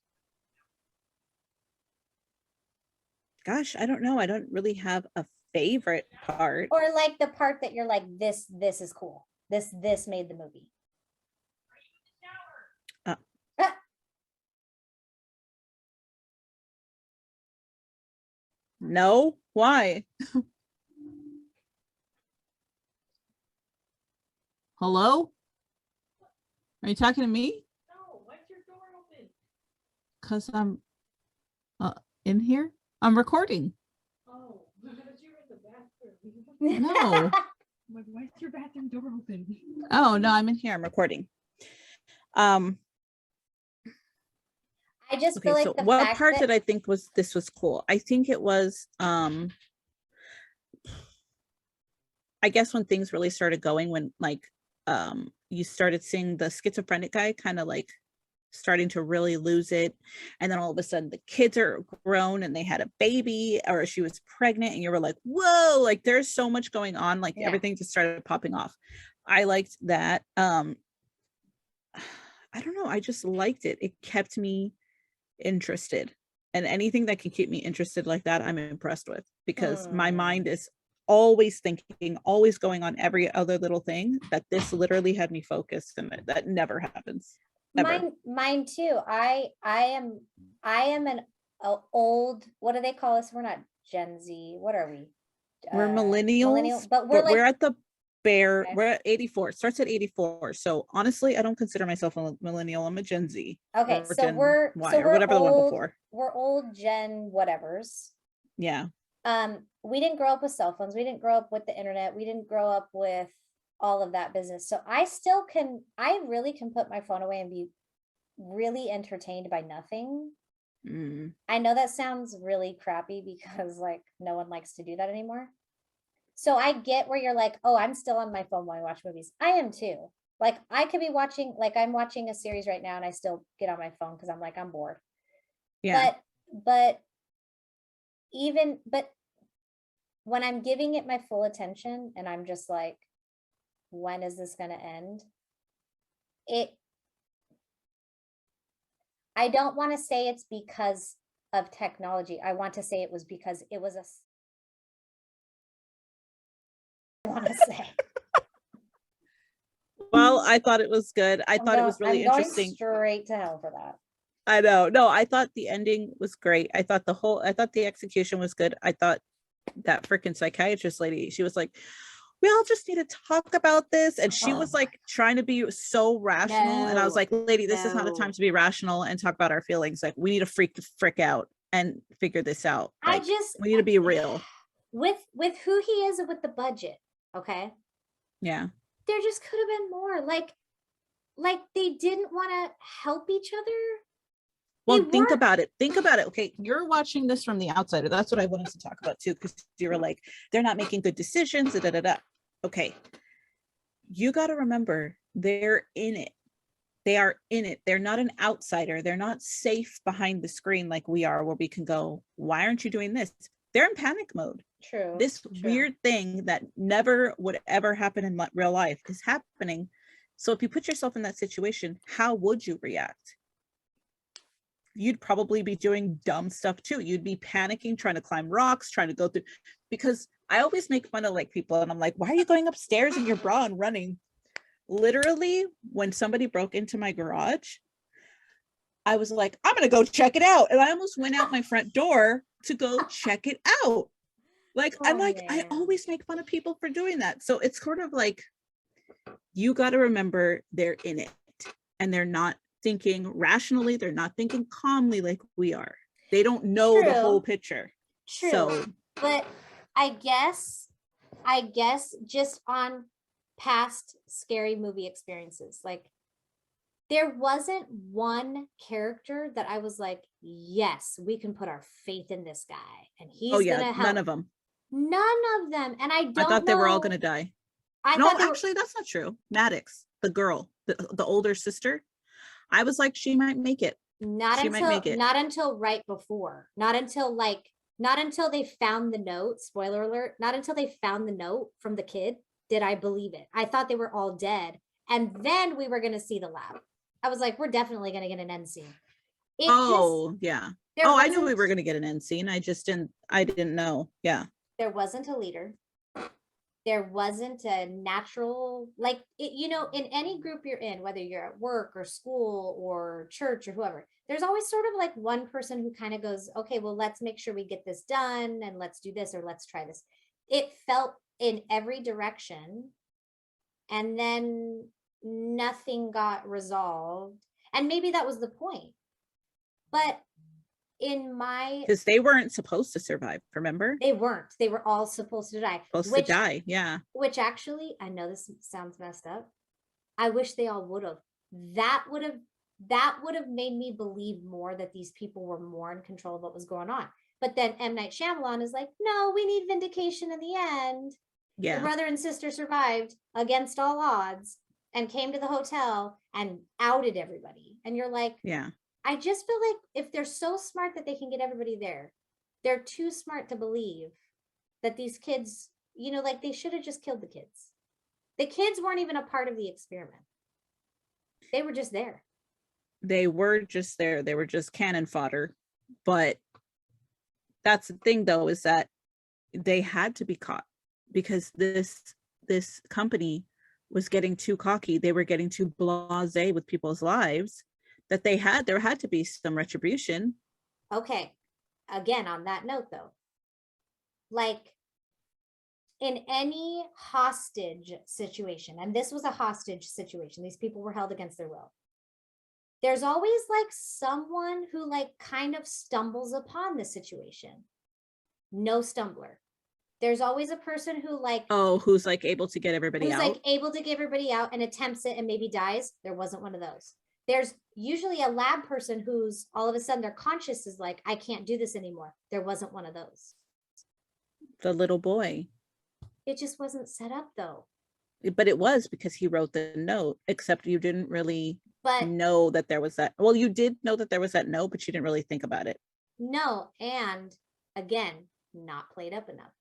Gosh, I don't know. I don't really have a favorite part. Or like the part that you're like, this is cool. This made the movie. No, why? Hello? Are you talking to me? No, why's your door open? Because I'm in here. I'm recording. Oh, because you're in the bathroom. No. I'm like, why is your bathroom door open? Oh no, I'm in here. I'm recording. I just feel like so the what fact part that did I think was cool? I think it was I guess when things really started going, when like you started seeing the schizophrenic guy kind of like starting to really lose it, and then all of a sudden the kids are grown and they had a baby, or she was pregnant, and you were like, whoa, like there's so much going on, like everything just started popping off. I liked that. I don't know, I just liked it. It kept me interested, and anything that can keep me interested like that, I'm impressed with, because my mind is always thinking, always going on every other little thing, that this literally had me focused, and that never happens. Ever. Mine too. I am an old, what do they call us? We're not Gen Z. What are we? We're Millennial, millennials, but we're but we're like, at the bare, Okay. we're at 84. It starts at 84. So honestly, I don't consider myself a millennial. I'm a Gen Z. okay, or so Gen we're Y, so or we're whatever the one old, before. we're old Gen whatevers. Yeah. We didn't grow up with cell phones. We didn't grow up with the internet. We didn't grow up with all of that business. So I really can put my phone away and be really entertained by nothing. Mm. I know that sounds really crappy because like no one likes to do that anymore. So I get where you're like, oh, I'm still on my phone while I watch movies. I am too. Like I could be watching, like I'm watching a series right now and I still get on my phone because I'm like, I'm bored. Yeah. But when I'm giving it my full attention and I'm just like, when is this going to end? I don't want to say it's because of technology. I want to say it was because it was I want to say. Well, I thought it was good. I thought it was really I'm interesting. going straight to hell for that. I know. No, I thought the ending was great. I thought the execution was good. I thought that freaking psychiatrist lady, she was like, we all just need to talk about this. And she was like trying to be so rational. And I was like, lady, this is not a time to be rational and talk about our feelings. Like we need to freak out and figure this out. Like, we need to be real. With who he is and with the budget. Okay. Yeah. There just could have been more. Like they didn't want to help each other. Well, think about it. Okay, you're watching this from the outsider. That's what I wanted to talk about too, because you were like, they're not making good decisions. Okay, you got to remember, they're in it. They are in it. They're not an outsider. They're not safe behind the screen like we are, where we can go, why aren't you doing this? They're in panic mode. True. This weird thing that never would ever happen in real life is happening. So if you put yourself in that situation, how would you react? You'd probably be doing dumb stuff too. You'd be panicking, trying to climb rocks, trying to go through, because I always make fun of like people and I'm like, why are you going upstairs in your bra and running? Literally, when somebody broke into my garage, I was like, I'm gonna go check it out. And I almost went out my front door to go check it out. Like, I'm like, man. I always make fun of people for doing that. So it's sort of like, you got to remember, they're in it and they're not thinking rationally. They're not thinking calmly like we are. They don't know the whole picture. True. So, but I guess just on past scary movie experiences, like there wasn't one character that I was like, yes, we can put our faith in this guy and he's gonna help. None of them. And I thought they were all gonna die. No, actually, that's not true. Maddox, the girl, the older sister, I was like, she might make it. Not until right before. Not until they found the note. Spoiler alert. Not until they found the note from the kid did I believe it. I thought they were all dead. And then we were going to see the lab. I was like, we're definitely going to get an end scene. Yeah. Oh, I knew we were going to get an end scene. I didn't know. Yeah. There wasn't a leader. There wasn't a natural, like, in any group you're in, whether you're at work or school or church or whoever, there's always sort of like one person who kind of goes, okay, well, let's make sure we get this done and let's do this or let's try this. It felt in every direction. And then nothing got resolved. And maybe that was the point. But because they weren't supposed to survive, remember? They were all supposed to die. Yeah. Which actually, I know this sounds messed up. I wish they all would have. That would have made me believe more that these people were more in control of what was going on. But then M. Night Shyamalan is like, no, we need vindication in the end. Yeah. The brother and sister survived against all odds and came to the hotel and outed everybody. And you're like, yeah. I just feel like if they're so smart that they can get everybody there, they're too smart to believe that these kids, like they should have just killed the kids. The kids weren't even a part of the experiment. They were just there. They were just cannon fodder. But that's the thing though, is that they had to be caught. because this company was getting too cocky. They were getting too blasé with people's lives, that there had to be some retribution. Okay. Again, on that note though, like in any hostage situation, and this was a hostage situation, these people were held against their will. There's always like someone who like kind of stumbles upon the situation. No stumbler. There's always a person who like, Oh, who's like able to get everybody who's out? like able to get everybody out and attempts it and maybe dies. There wasn't one of those. There's usually a lab person who's all of a sudden their conscious is like, I can't do this anymore. There wasn't one of those. The little boy. It just wasn't set up though. But it was, because he wrote the note, except you didn't really But know that there was that. Well, you did know that there was that note, but you didn't really think about it. no, and again, not played up enough.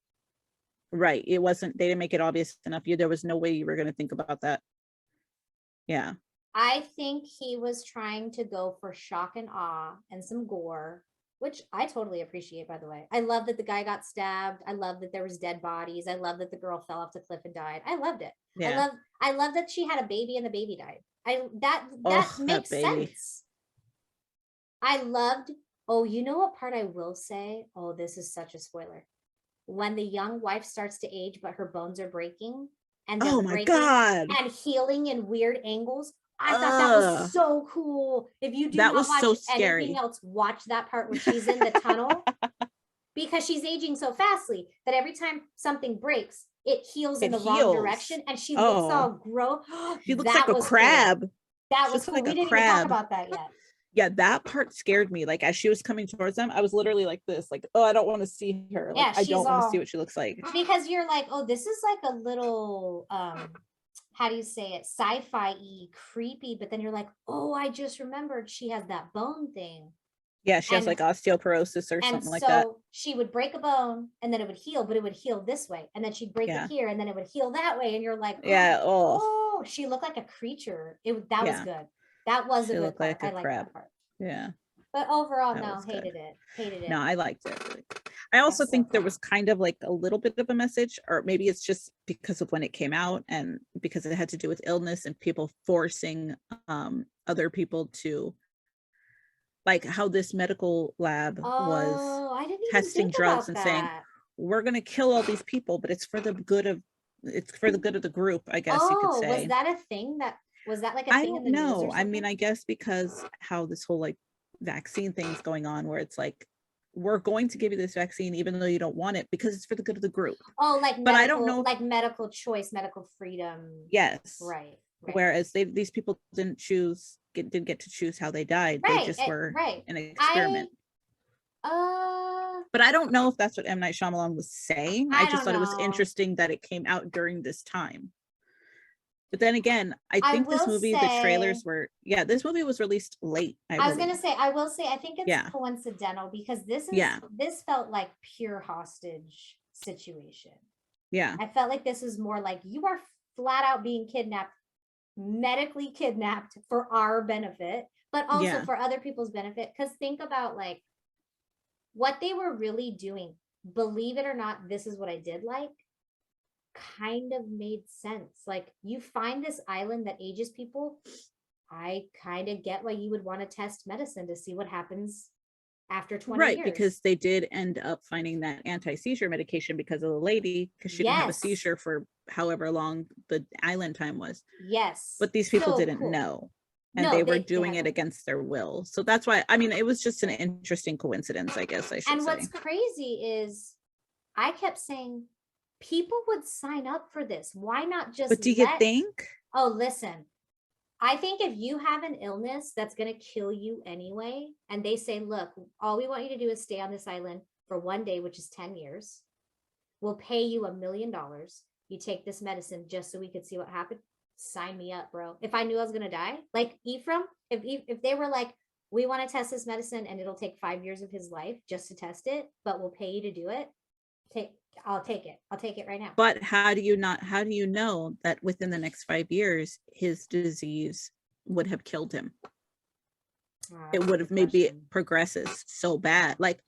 Right. It wasn't, they didn't make it obvious enough. There was no way you were going to think about that. Yeah. I think he was trying to go for shock and awe and some gore, which I totally appreciate, by the way. I love that the guy got stabbed. I love that there was dead bodies. I love that the girl fell off the cliff and died. I loved it. Yeah. I love that she had a baby and the baby died. That That makes baby. sense. I loved, oh, you know what part I will say? Oh, this is such a spoiler. When the young wife starts to age, but her bones are breaking and they're Oh my breaking God. and healing in weird angles. I thought that was Ugh. so cool. If you do That not was watch so anything scary. else, watch that part where she's in the tunnel because she's aging so fastly that every time something breaks, it heals in It the wrong heals. direction and she looks Oh. all gross. She looks like a was cool. crab. That She was looks cool. like We a didn't even talk crab. about that yet. Yeah, that part scared me. Like, as she was coming towards them, I was literally like this, like, oh, I don't want to see her. Like, Yeah, I she's don't want to see all- what she looks like. Because you're like, oh, this is like a little how do you say it, sci-fi-y, creepy, but then you're like, oh, I just remembered she has that bone thing. Yeah, she has And- like osteoporosis or And something like so that. she would break a bone and then it would heal, but it would heal this way. And then she'd break Yeah. it here and then it would heal that way. And you're like, Yeah. Oh, oh, she looked like a creature. That was Yeah. good. That was She a good looked part. like a I liked crab. that part. yeah. But overall, That no, was good. hated it. Hated it. No, I liked it. I also so think there cool. was kind of like a little bit of a message, or maybe it's just because of when it came out and because it had to do with illness and people forcing other people to, like how this medical lab was Oh, I didn't even testing think drugs about and saying, that. we're going to kill all these people, but it's for the good of the group, I guess you could Oh, say. was that a thing? Was that like a I thing in don't the news know. or I mean, something? I guess because how this whole like vaccine thing's going on, where it's like, we're going to give you this vaccine even though you don't want it because it's for the good of the group. Oh, like But medical, I don't know. like medical choice, medical freedom. Yes. Right. Whereas these people didn't get to choose how they died. Right, They just were right. an experiment. But I don't know if that's what M. Night Shyamalan was saying. I just don't thought it was know. interesting that it came out during this time. But then again, I think this will movie, the trailers say- were, this movie was released late. I was believe. gonna say, I will say, I think it's Yeah. coincidental because this Yeah. felt like pure hostage situation. Yeah. I felt like this is more like you are flat out being kidnapped, medically kidnapped for our benefit, but also Yeah. for other people's benefit. Because think about like what they were really doing. Believe it or not, this is what I did like. Kind of made sense. Like you find this island that ages people. I kind of get why you would want to test medicine to see what happens after 20 Right, years. because they did end up finding that anti-seizure medication because of the lady, because she didn't have a Yes. seizure for however long the island time was. Yes. But these people So didn't cool. know. And No, they were they doing it haven't. against their will. So that's why, I mean, it was just an interesting coincidence, I guess I should And say. what's crazy is I kept saying people would sign up for this. Why not just But do you think? Oh, listen. I think if you have an illness that's going to kill you anyway, and they say, look, all we want you to do is stay on this island for 1 day, which is 10 years. We'll pay you $1 million. You take this medicine just so we could see what happened. Sign me up, bro. If I knew I was going to die, like Ephraim, if they were like, we want to test this medicine and it'll take 5 years of his life just to test it, but we'll pay you to do it. I'll take it. I'll take it right now. But how do you know that within the next 5 years, his disease would have killed him? It would have maybe it progresses so bad. Like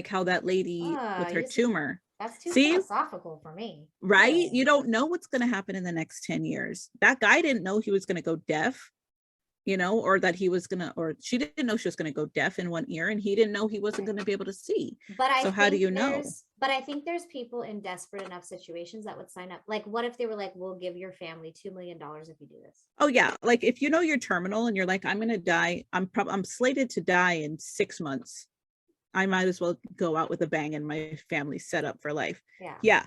how that lady with her you see- tumor, That's too See? philosophical for me. Right? Really. You don't know what's going to happen in the next 10 years. That guy didn't know he was going to go deaf, or that he was going to, or she didn't know she was going to go deaf in one ear, and he didn't know he wasn't going to be able to see. But So how do you know? But I think there's people in desperate enough situations that would sign up. Like, what if they were like, we'll give your family $2 million if you do this? Oh yeah. Like if you're terminal and you're like, I'm going to die. I'm slated to die in 6 months. I might as well go out with a bang and my family's set up for life. Yeah. Yeah.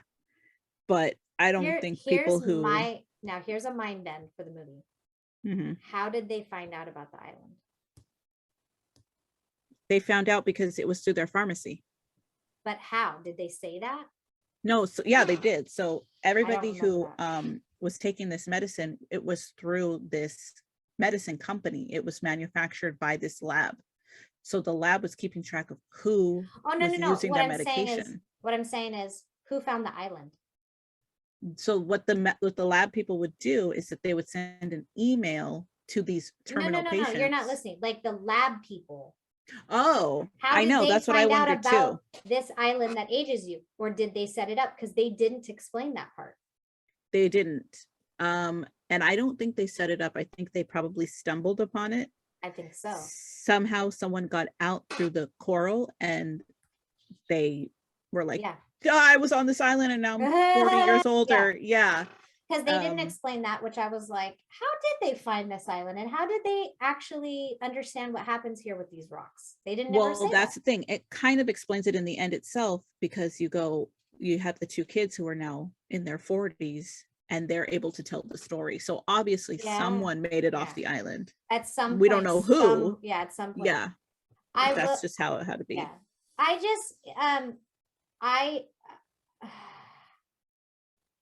But I don't think people who now here's a mind bend for the movie. Mhm. How did they find out about the island? They found out because it was through their pharmacy. But how did they say that? No, so yeah, they did. So everybody remember who was taking this medicine, it was through this medicine company. It was manufactured by this lab. So the lab was keeping track of who was using their medication. What I'm saying is, who found the island? So what the lab people would do is that they would send an email to these terminal patients. No, you're not listening. Like the lab people. Oh, How I did know. they That's what I find out wondered about too. this island that ages you? Or did they set it up? Because they didn't explain that part. They didn't. And I don't think they set it up. I think they probably stumbled upon it. I think so. Somehow someone got out through the coral and they were like, Yeah. "Oh, I was on this island and now I'm 40 years older." Yeah. Because they didn't explain that, which I was like, how did they find this island? And how did they actually understand what happens here with these rocks? They didn't ever say Well, that's that. the thing. It kind of explains it in the end itself, because you have the two kids who are now in their 40s and they're able to tell the story. So obviously Yeah. someone made it off Yeah. the island. At some point. We don't know who. At some point. Yeah. That's just how it had to be. Yeah. I just,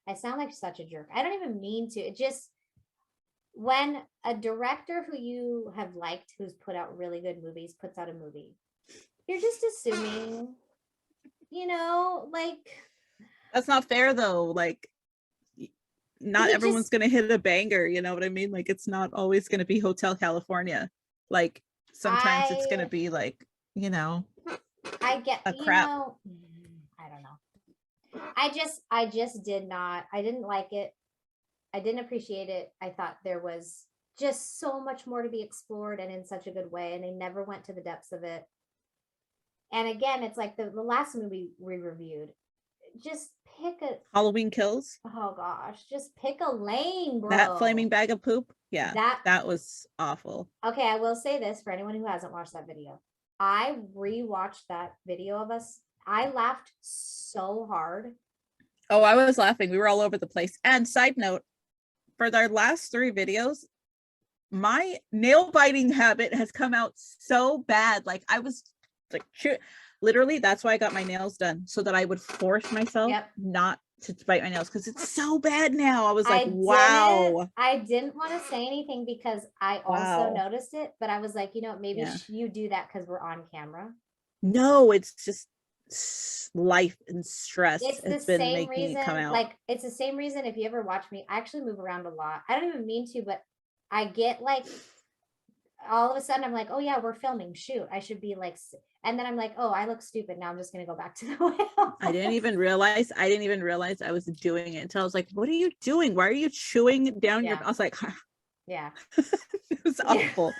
I sound like such a jerk. I don't even mean to. It just, when a director who you have liked, who's put out really good movies, puts out a movie, you're just assuming, like. That's not fair though. Like, not everyone's going to hit a banger. You know what I mean? Like, it's not always going to be Hotel California. Like, sometimes it's going to be like, I get a crap. I don't know. I just did not. I didn't like it. I didn't appreciate it. I thought there was just so much more to be explored and in such a good way. And they never went to the depths of it. And again, it's like the last movie we reviewed. Just pick a Halloween Kills. Oh gosh, just pick a lane, bro. That flaming bag of poop. Yeah, that was awful. Okay, I will say this for anyone who hasn't watched that video. I rewatched that video of us. I laughed so hard. Oh, I was laughing. We were all over the place. And side note, for their last 3 videos, my nail biting habit has come out so bad. Like I was like, literally, that's why I got my nails done, so that I would force myself not to bite my nails, because it's so bad now. I was like, wow. I didn't want to say anything because I also noticed it, but I was like, maybe you do that because we're on camera. No, it's just life and stress. It's been making it come out. Like, it's the same reason. If you ever watch me, I actually move around a lot. I don't even mean to, but I get like, all of a sudden I'm like, oh yeah, we're filming, shoot, I should be like, and then I'm like, oh, I look stupid now, I'm just gonna go back to the whale. I didn't even realize I was doing it until I was like, what are you doing? Why are you chewing down your, I was like, huh. Yeah. It was awful.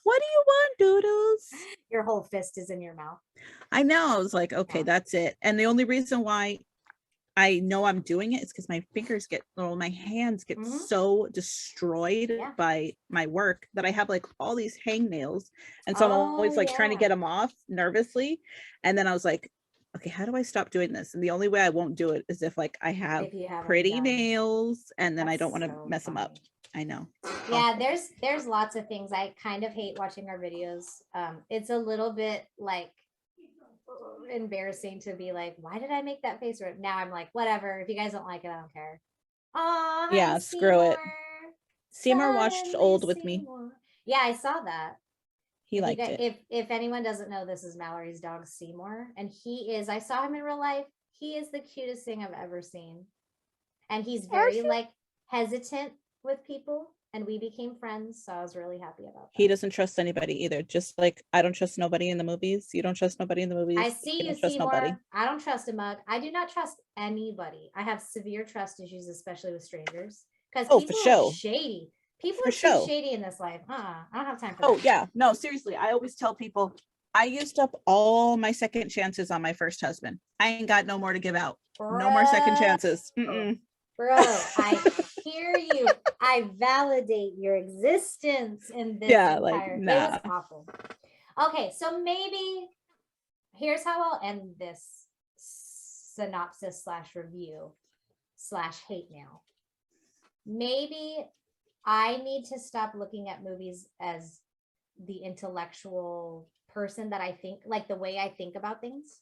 What do you want, Doodles? Your whole fist is in your mouth. I know. I was like, okay, that's it. And the only reason why I know I'm doing it is because my hands get so destroyed by my work that I have like all these hangnails. And so I'm always like trying to get them off nervously. And then I was like, okay, how do I stop doing this? And the only way I won't do it is if like I have pretty nails, and then I don't want to mess them up. I know. Yeah, there's lots of things. I kind of hate watching our videos. It's a little bit like embarrassing to be like, why did I make that face? Or now I'm like, whatever. If you guys don't like it, I don't care. Oh yeah, screw it. Seymour watched Old with me. Yeah, I saw that. He liked it. If anyone doesn't know, this is Mallory's dog Seymour, and I saw him in real life. He is the cutest thing I've ever seen, and he's very like hesitant with people. and we became friends. So I was really happy about that. He doesn't trust anybody either. Just like I don't trust nobody in the movies. You don't trust nobody in the movies. I see You you, don't trust nobody. Seymour. I don't trust a mug. I do not trust anybody. I have severe trust issues, especially with strangers, because Oh, for people sure. are shady. People For are too sure. shady in this life. I don't have time for Oh that. yeah, no, seriously. I always tell people I used up all my second chances on my first husband. I ain't got no more to give out. No more second chances. Mm-mm. Bro, I hear you. I validate your existence in this Yeah, like, entire. It nah. was awful. Okay, so maybe here's how I'll end this synopsis / review / hate mail. Maybe I need to stop looking at movies as the intellectual person that I think, like the way I think about things,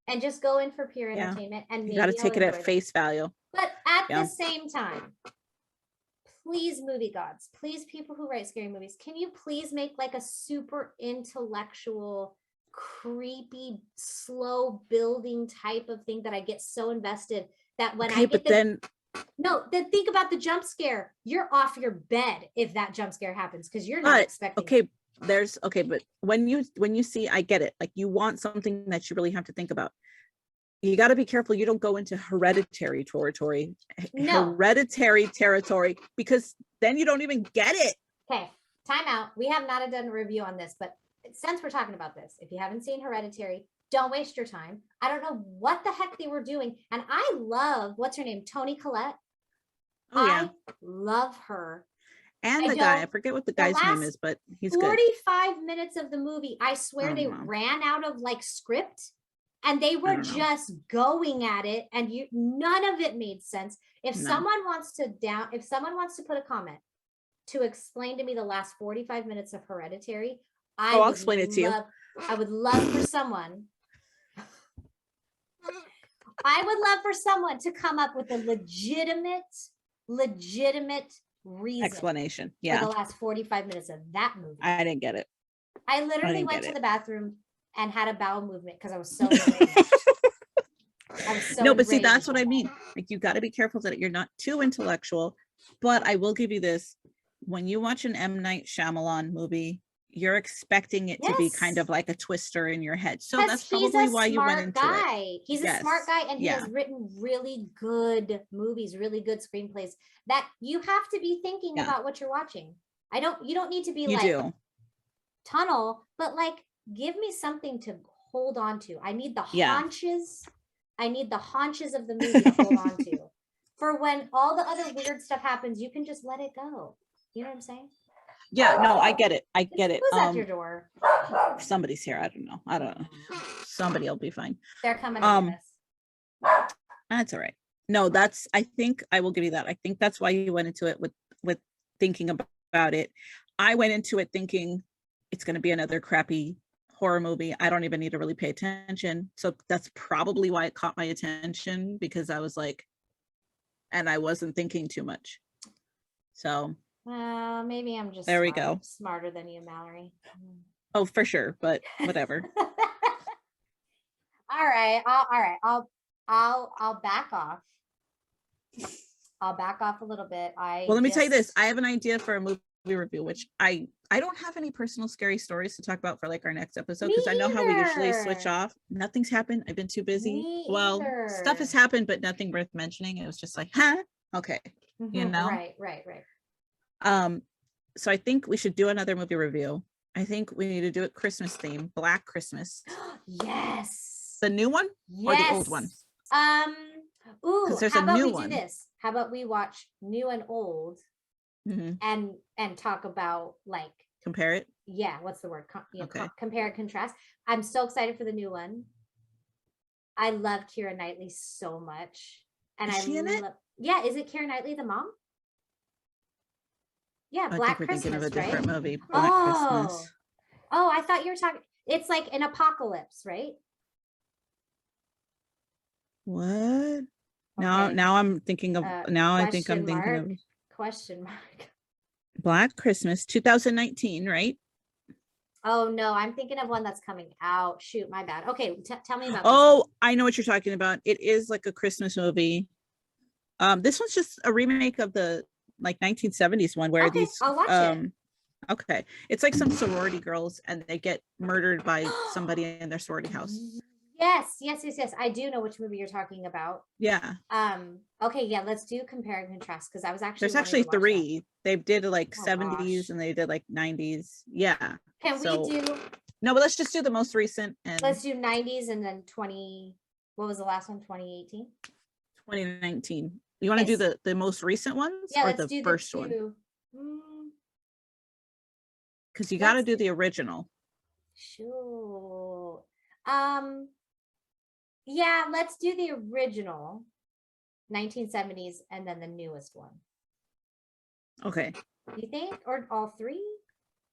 and just go in for pure Yeah. entertainment. And You maybe got to I'll take it at enjoy them. face value. But at Yeah. the same time, please, movie gods, please, people who write scary movies, can you please make like a super intellectual, creepy, slow building type of thing that I get so invested that when Okay, I get but then then think about the jump scare. You're off your bed if that jump scare happens because you're not expecting. okay, but when you see, I get it. Like you want something that you really have to think about. You got to be careful you don't go into hereditary territory. No. Hereditary territory, because then you don't even get it. Okay, time out. We have not done a review on this, but since we're talking about this, if you haven't seen Hereditary, don't waste your time. I don't know what the heck they were doing. And I love, what's her name? Toni Collette. Oh yeah. I love her. And I the guy, I don't- forget what the guy's name last is, but he's good. 45 minutes of the movie, I swear Oh, they wow. ran out of like script and they were don't know. just going at it and none of it made sense. If No. someone wants to put a comment to explain to me the last 45 minutes of Hereditary, I'll explain it to you. I would love for someone. I would love for someone to come up with a legitimate reason Explanation. for Yeah. the last 45 minutes of that movie. I didn't get it. I literally didn't went get to it. the bathroom and had a bowel movement because I was so enraged. I was so No, but see, enraged that's what by I that. mean. Like you got to be careful that you're not too intellectual. But I will give you this: when you watch an M. Night Shyamalan movie, you're expecting it to be kind Yes. of like a twister in your head. So Because that's he's probably a why you went smart into guy. it. He's a Yes. smart guy, and he Yeah. has written really good movies, really good screenplays that you have to be thinking Yeah. about what you're watching. You don't need to be You like do. tunnel, but like give me something to hold on to. I need the Yeah. haunches. I need the haunches of the movie to hold on to. For when all the other weird stuff happens, you can just let it go. You know what I'm saying? Yeah. No, I get it. I get it. Who's at your door? Somebody's here. I don't know. Somebody will be fine. They're coming to get us. That's all right. No, I think I will give you that. I think that's why you went into it with thinking about it. I went into it thinking it's going to be another crappy horror movie. I don't even need to really pay attention. So that's probably why it caught my attention, because I was like, and I wasn't thinking too much. So Maybe I'm just there we go. Smarter than you, Mallory. Oh, for sure, but whatever. All right. I'll back off. I'll back off a little bit. Well, let me tell you this. I have an idea for a movie review, which I don't have any personal scary stories to talk about for like our next episode, because I know how we usually switch off. Nothing's happened. I've been too busy. Me Stuff has happened, but nothing worth mentioning. It was just like, okay, you know? Right. So I think we should do another movie review. I think we need to do it Christmas theme, Black Christmas. Yes. The new one or the old one? Ooh, there's how a about new we one. do this? How about we watch new and old Mhm. and talk about like Compare it. Yeah, what's the word? Okay. Compare and contrast. I'm so excited for the new one. I love Keira Knightley so much. And Is she in it? Yeah, is it Keira Knightley the mom? Yeah, I Black think we're thinking of a Christmas, different right? movie. Black Christmas. Oh, I thought you were talking. It's like an apocalypse, right? What? Now, Okay. now I'm thinking of. Now I think I'm thinking of Question mark. Black Christmas, 2019, right? Oh no, I'm thinking of one that's coming out. Shoot, my bad. Okay, tell me about. Oh, I know what you're talking about. It is like a Christmas movie. This one's just a remake of the like 1970s one where Okay, these I'll watch it. okay, it's like some sorority girls and they get murdered by somebody in their sorority house. Yes, yes, yes, yes. I do know which movie you're talking about. Yeah, Okay, yeah, let's do compare and contrast because I was actually there's wanting actually to watch that. 3. They did like Oh, 70s gosh. and they did like 90s. Yeah. Can So we do, no, but let's just do the most recent and let's do 90s and then 20, what was the last one? 2018? 2019. You want to do Yes. the most recent ones Yeah, or let's the do the first one? two. Mm, Because you got to let's do the original. Sure. Yeah, let's do the original 1970s and then the newest one. Okay. You think? Or all 3?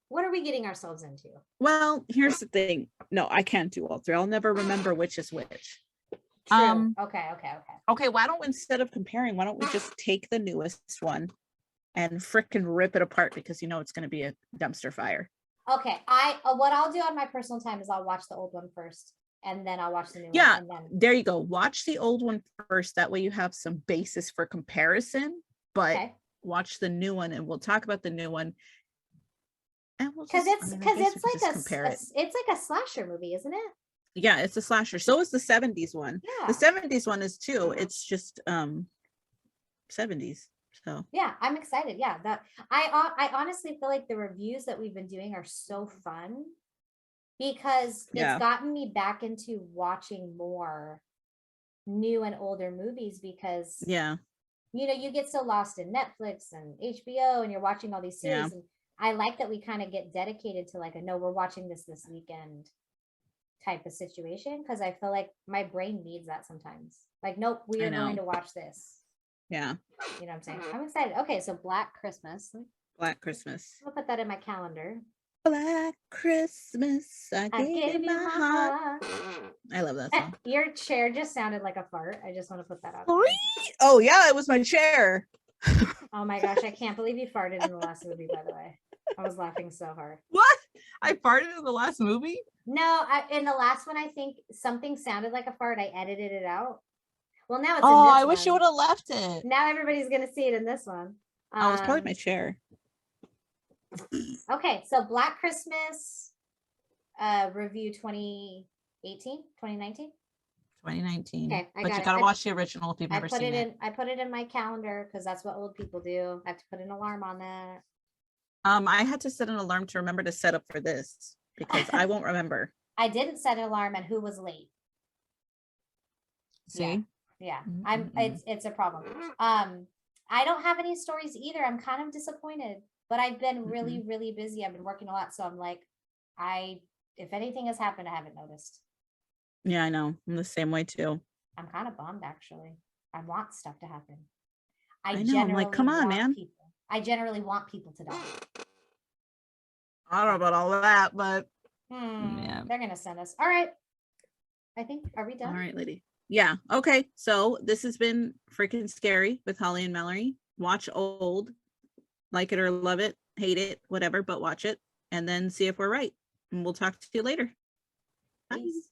What are we getting ourselves into? Well, here's the thing. No, I can't do all 3. I'll never remember which is which. True. Okay, okay, okay. Okay, why don't we, instead of comparing, why don't we just take the newest one and frickin' rip it apart because you know it's going to be a dumpster fire. Okay, what I'll do on my personal time is I'll watch the old one first and then I'll watch the new Yeah, one. And then there you go. Watch the old one first. That way you have some basis for comparison, but okay. watch the new one and we'll talk about the new one. And we'll Because just, it's I mean, I because guess we it's could like just compare it. it's like a slasher movie, isn't it? Yeah, it's a slasher. So is the 70s one. Yeah. The 70s one is too. It's just 70s. So Yeah, I'm excited. Yeah, that I honestly feel like the reviews that we've been doing are so fun because yeah. it's gotten me back into watching more new and older movies because Yeah. you know you get so lost in Netflix and HBO and you're watching all these Yeah. series and I like that we kind of get dedicated to like a no, we're watching this weekend type of situation because I feel like my brain needs that sometimes. Like, nope, we I are going know. to watch this. Yeah. You know what I'm saying? I'm excited. Okay, so Black Christmas. Black Christmas. I'll put that in my calendar. Black Christmas. I gave you my heart. I love that song. Your chair just sounded like a fart. I just want to put that out there. Oh yeah, it was my chair. Oh my gosh, I can't believe you farted in the last movie, by the way. I was laughing so hard. What? I farted in the last movie? No, in the last one, I think something sounded like a fart. I edited it out. Well, now it's Oh, in this I wish you one. would have left it. Now everybody's gonna see it in this one. Oh, it's probably my chair. Okay, so Black Christmas review 2018, 2019. 2019. Okay, I but got you it. gotta watch the original if you've I never put seen it it. in. I put it in my calendar because that's what old people do. I have to put an alarm on that. I had to set an alarm to remember to set up for this because I won't remember. I didn't set an alarm and who was late. See? Yeah. Mm-mm-mm. It's a problem. I don't have any stories either. I'm kind of disappointed, but I've been really, really busy. I've been working a lot. So I'm like, if anything has happened, I haven't noticed. Yeah, I know. I'm the same way too. I'm kind of bummed actually. I want stuff to happen. I know. I'm like, come on, man. I generally want people to die. I don't know about all of that, but yeah. They're gonna send us. All right. I think, are we done? All right, lady. Yeah. Okay. So this has been freaking scary with Holly and Mallory. Watch Old, like it or love it, hate it, whatever, but watch it and then see if we're right. And we'll talk to you later. Bye. Peace.